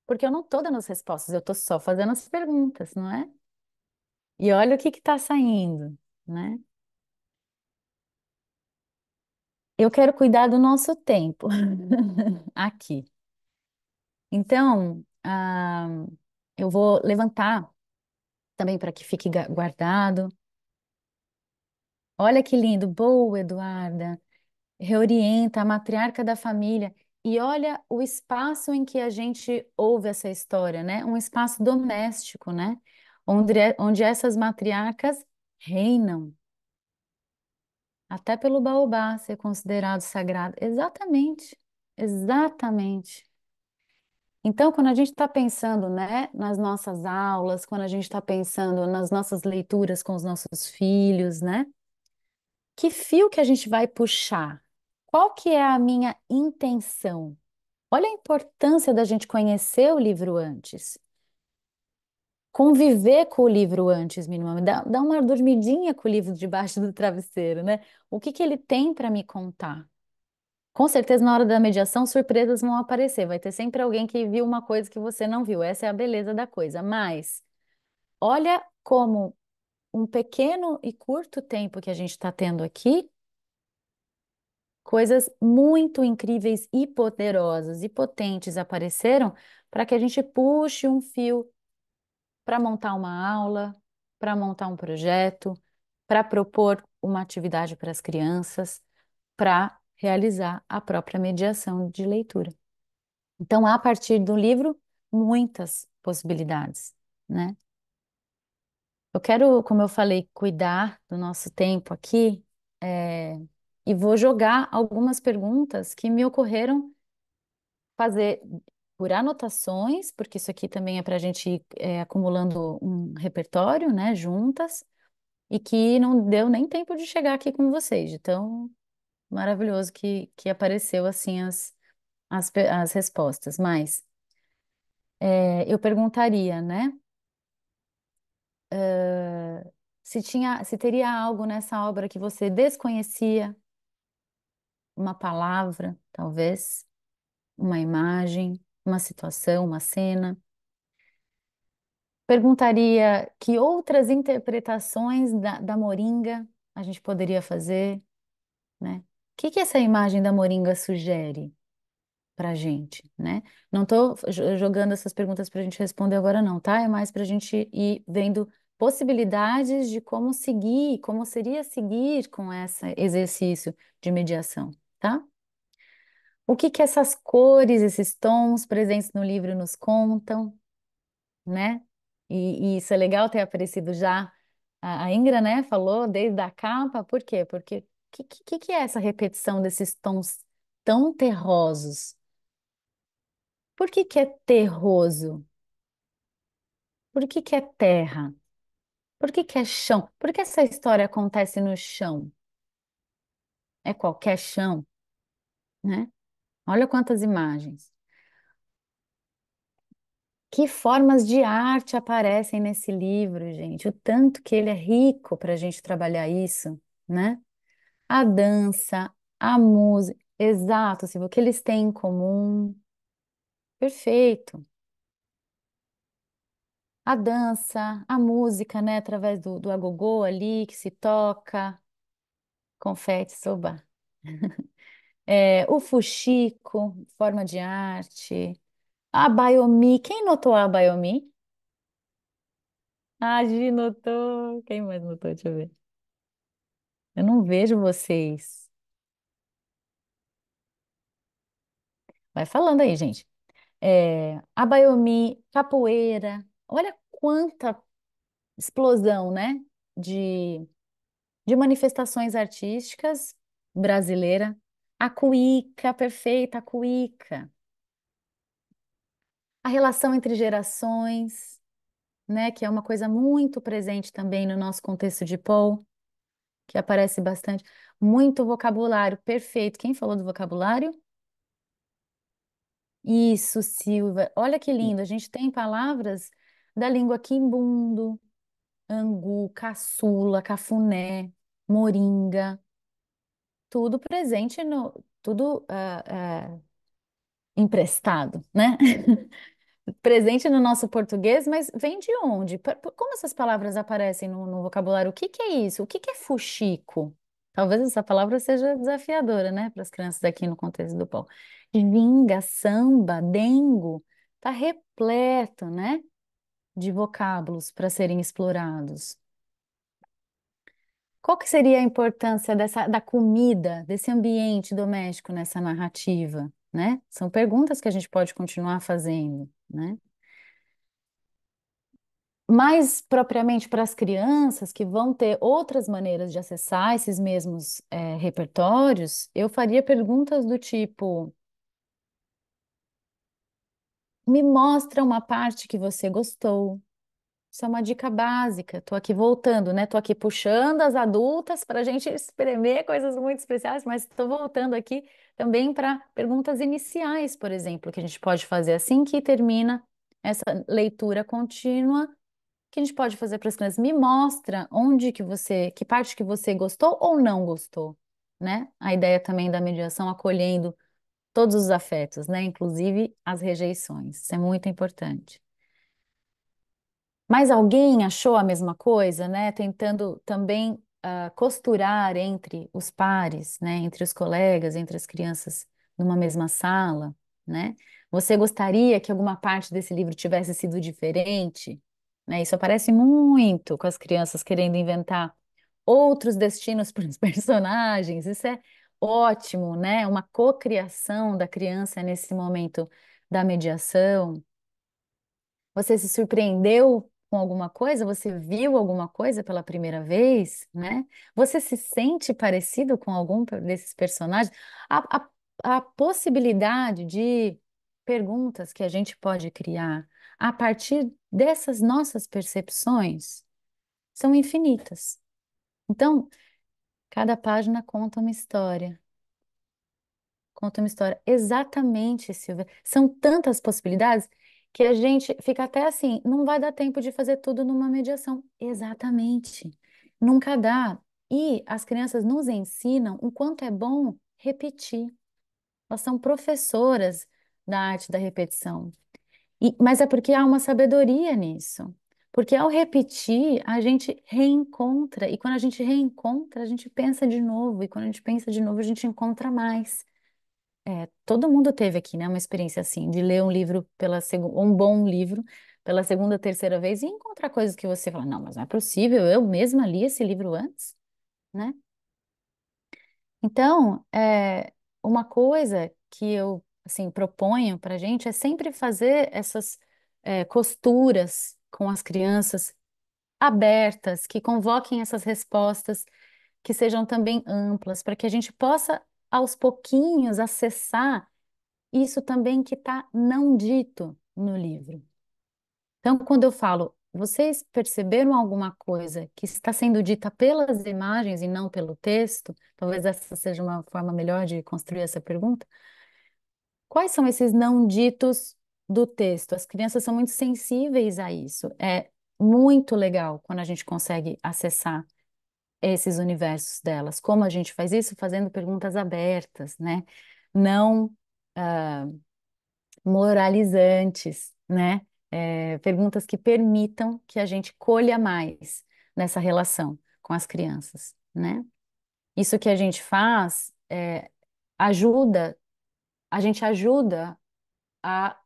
Speaker 2: Porque eu não estou dando as respostas, eu estou só fazendo as perguntas, não é? E olha o que está saindo, né? Eu quero cuidar do nosso tempo aqui. Então, eu vou levantar também para que fique guardado. Olha que lindo, boa, Eduarda. Reorienta a matriarca da família e olha o espaço em que a gente ouve essa história, né? Um espaço doméstico, né? Onde essas matriarcas reinam, até pelo baobá ser considerado sagrado. Exatamente, exatamente. Então, quando a gente está pensando, né, nas nossas aulas, quando a gente está pensando nas nossas leituras com os nossos filhos, né? Que fio que a gente vai puxar? Qual que é a minha intenção? Olha a importância da gente conhecer o livro antes, conviver com o livro antes, minimamente, dá uma dormidinha com o livro debaixo do travesseiro, né? O que que ele tem para me contar? Com certeza, na hora da mediação, surpresas vão aparecer. Vai ter sempre alguém que viu uma coisa que você não viu. Essa é a beleza da coisa. Mas olha como um pequeno e curto tempo que a gente está tendo aqui, coisas muito incríveis e poderosas e potentes apareceram para que a gente puxe um fio para montar uma aula, para montar um projeto, para propor uma atividade para as crianças, para realizar a própria mediação de leitura. Então, a partir do livro, muitas possibilidades, né? Eu quero, como eu falei, cuidar do nosso tempo aqui, é, e vou jogar algumas perguntas que me ocorreram fazer por anotações, porque isso aqui também é para a gente ir acumulando um repertório, né, juntas, e que não deu nem tempo de chegar aqui com vocês, de tão maravilhoso que apareceu assim as respostas. Mas eu perguntaria, né? se teria algo nessa obra que você desconhecia, uma palavra, talvez, uma imagem, uma situação, uma cena. Perguntaria que outras interpretações da Moringa a gente poderia fazer, né? O que que essa imagem da Moringa sugere para a gente, né? Não estou jogando essas perguntas para a gente responder agora, não, tá? É mais para a gente ir vendo possibilidades de como seguir, como seria seguir com esse exercício de mediação, tá? O que que essas cores, esses tons presentes no livro nos contam, né? E isso é legal ter aparecido já. A Ingra, né, falou desde a capa, por quê? Porque que é essa repetição desses tons tão terrosos? Por que é terroso? Por que é terra? Por que é chão? Por que essa história acontece no chão? É qualquer chão, né? Olha quantas imagens. Que formas de arte aparecem nesse livro, gente? O tanto que ele é rico para a gente trabalhar isso, né? A dança, a música, exato, Silvia, o que eles têm em comum. Perfeito. A dança, a música, né? Através do agogô ali que se toca, confete, soba. É, o fuxico, forma de arte. A Baiomi, quem notou a Baiomi? A Gi notou. Quem mais notou? Deixa eu ver. Eu não vejo vocês. Vai falando aí, gente. É, a Baiomi, capoeira. Olha quanta explosão, né? De, de manifestações artísticas brasileira. A cuíca, perfeita, a cuíca. A relação entre gerações, né? Que é uma coisa muito presente também no nosso contexto de Paul, que aparece bastante. Muito vocabulário, perfeito. Quem falou do vocabulário? Isso, Silva. Olha que lindo. A gente tem palavras da língua quimbundo, angu, caçula, cafuné, moringa, tudo presente no, tudo emprestado, né? Presente no nosso português, mas vem de onde? Como essas palavras aparecem no vocabulário? O que que é isso? O que que é fuxico? Talvez essa palavra seja desafiadora, né, para as crianças aqui no contexto do pão. Ginga, samba, dengo, tá repleto, né, de vocábulos para serem explorados. Qual que seria a importância da comida, desse ambiente doméstico nessa narrativa, né? São perguntas que a gente pode continuar fazendo, né? Mais propriamente para as crianças que vão ter outras maneiras de acessar esses mesmos repertórios, eu faria perguntas do tipo: me mostra uma parte que você gostou. Isso é uma dica básica. Estou aqui voltando, né? Estou aqui puxando as adultas para a gente espremer coisas muito especiais, mas estou voltando aqui também para perguntas iniciais, por exemplo, que a gente pode fazer assim que termina essa leitura contínua, que a gente pode fazer para as crianças. Me mostra onde que você, que parte que você gostou ou não gostou, né? A ideia também da mediação acolhendo todos os afetos, né? Inclusive as rejeições. Isso é muito importante. Mas alguém achou a mesma coisa, né? Tentando também costurar entre os pares, né? Entre os colegas, entre as crianças numa mesma sala, né? Você gostaria que alguma parte desse livro tivesse sido diferente, né? Isso aparece muito com as crianças querendo inventar outros destinos para os personagens. Isso é ótimo, né? Uma cocriação da criança nesse momento da mediação. Você se surpreendeu com alguma coisa? Você viu alguma coisa pela primeira vez, né? Você se sente parecido com algum desses personagens? A possibilidade de perguntas que a gente pode criar a partir dessas nossas percepções são infinitas. Então, cada página conta uma história. Exatamente, Silvia. São tantas possibilidades que a gente fica até assim, não vai dar tempo de fazer tudo numa mediação. Exatamente. nunca dá. E as crianças nos ensinam o quanto é bom repetir. Elas são professoras da arte da repetição. Mas é porque há uma sabedoria nisso. Porque ao repetir, a gente reencontra. E quando a gente reencontra, a gente pensa de novo. E quando a gente pensa de novo, a gente encontra mais. Todo mundo teve aqui, né, uma experiência assim, de ler um livro pela segunda, um bom livro pela segunda, terceira vez e encontrar coisas que você fala, não, mas não é possível, eu mesma li esse livro antes, né? Então, uma coisa que eu, assim, proponho para a gente é sempre fazer essas, costuras com as crianças abertas, que convoquem essas respostas, que sejam também amplas, para que a gente possa, aos pouquinhos, acessar isso também que está não dito no livro. Então, quando eu falo, vocês perceberam alguma coisa que está sendo dita pelas imagens e não pelo texto? Talvez essa seja uma forma melhor de construir essa pergunta. Quais são esses não ditos do texto? As crianças são muito sensíveis a isso. É muito legal quando a gente consegue acessar esses universos delas. Como a gente faz isso? Fazendo perguntas abertas, né? Não moralizantes, né? Perguntas que permitam que a gente colha mais nessa relação com as crianças, né? Isso que a gente faz ajuda, a gente ajuda a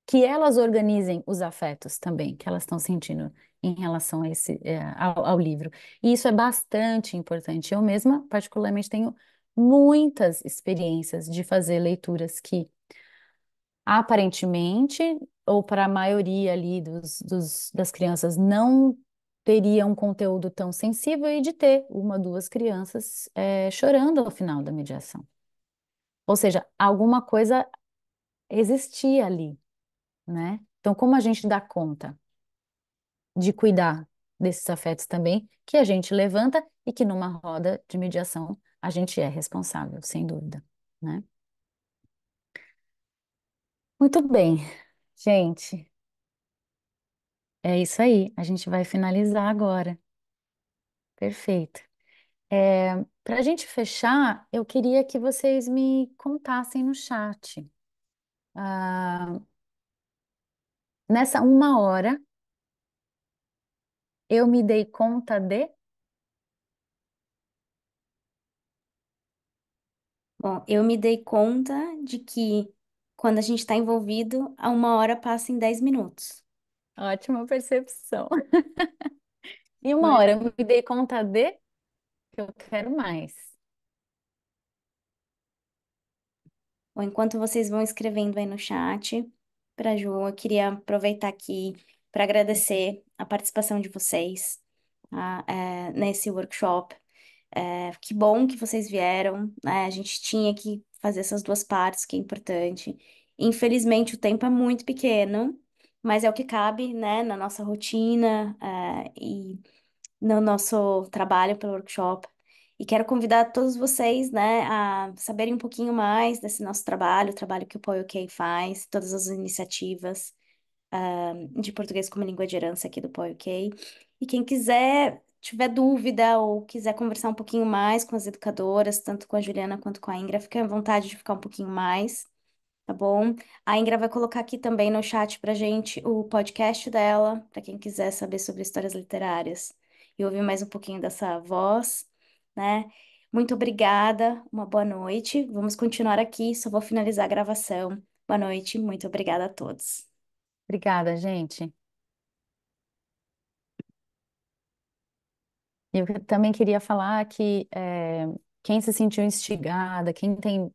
Speaker 2: que elas organizem os afetos também que elas estão sentindo em relação a ao livro. E isso é bastante importante. Eu mesma, particularmente, tenho muitas experiências de fazer leituras que aparentemente, ou para a maioria ali das crianças, não teria um conteúdo tão sensível e de ter uma, duas crianças chorando ao final da mediação. Ou seja, alguma coisa existia ali, né? Então, como a gente dá conta de cuidar desses afetos também, que a gente levanta e que numa roda de mediação a gente é responsável, sem dúvida, né? Muito bem, gente. É isso aí, a gente vai finalizar agora. Perfeito. Para a gente fechar, eu queria que vocês me contassem no chat. Ah, nessa uma hora, eu me dei conta de.
Speaker 1: Bom, eu me dei conta de que quando a gente está envolvido, a uma hora passa em 10 minutos.
Speaker 2: Ótima percepção. E uma
Speaker 1: Muito.
Speaker 2: hora, eu me dei conta de que eu quero mais.
Speaker 1: Bom, enquanto vocês vão escrevendo aí no chat, para Ju, eu queria aproveitar aqui para agradecer a participação de vocês, tá? Nesse workshop. Que bom que vocês vieram, né? A gente tinha que fazer essas duas partes, que é importante. Infelizmente, o tempo é muito pequeno, mas é o que cabe, né, na nossa rotina, e no nosso trabalho pelo workshop. E quero convidar todos vocês, né, a saberem um pouquinho mais desse nosso trabalho, o trabalho que o Poio OK faz, todas as iniciativas de português como língua de herança aqui do Poio OK. E quem quiser, tiver dúvida ou quiser conversar um pouquinho mais com as educadoras, tanto com a Juliana quanto com a Ingra, fique à vontade de ficar um pouquinho mais. Tá bom? A Ingra vai colocar aqui também no chat pra gente o podcast dela, pra quem quiser saber sobre histórias literárias e ouvir mais um pouquinho dessa voz, né? Muito obrigada, uma boa noite. Vamos continuar aqui, só vou finalizar a gravação. Boa noite, muito obrigada a todos.
Speaker 2: Obrigada, gente. Eu também queria falar que quem se sentiu instigada, quem tem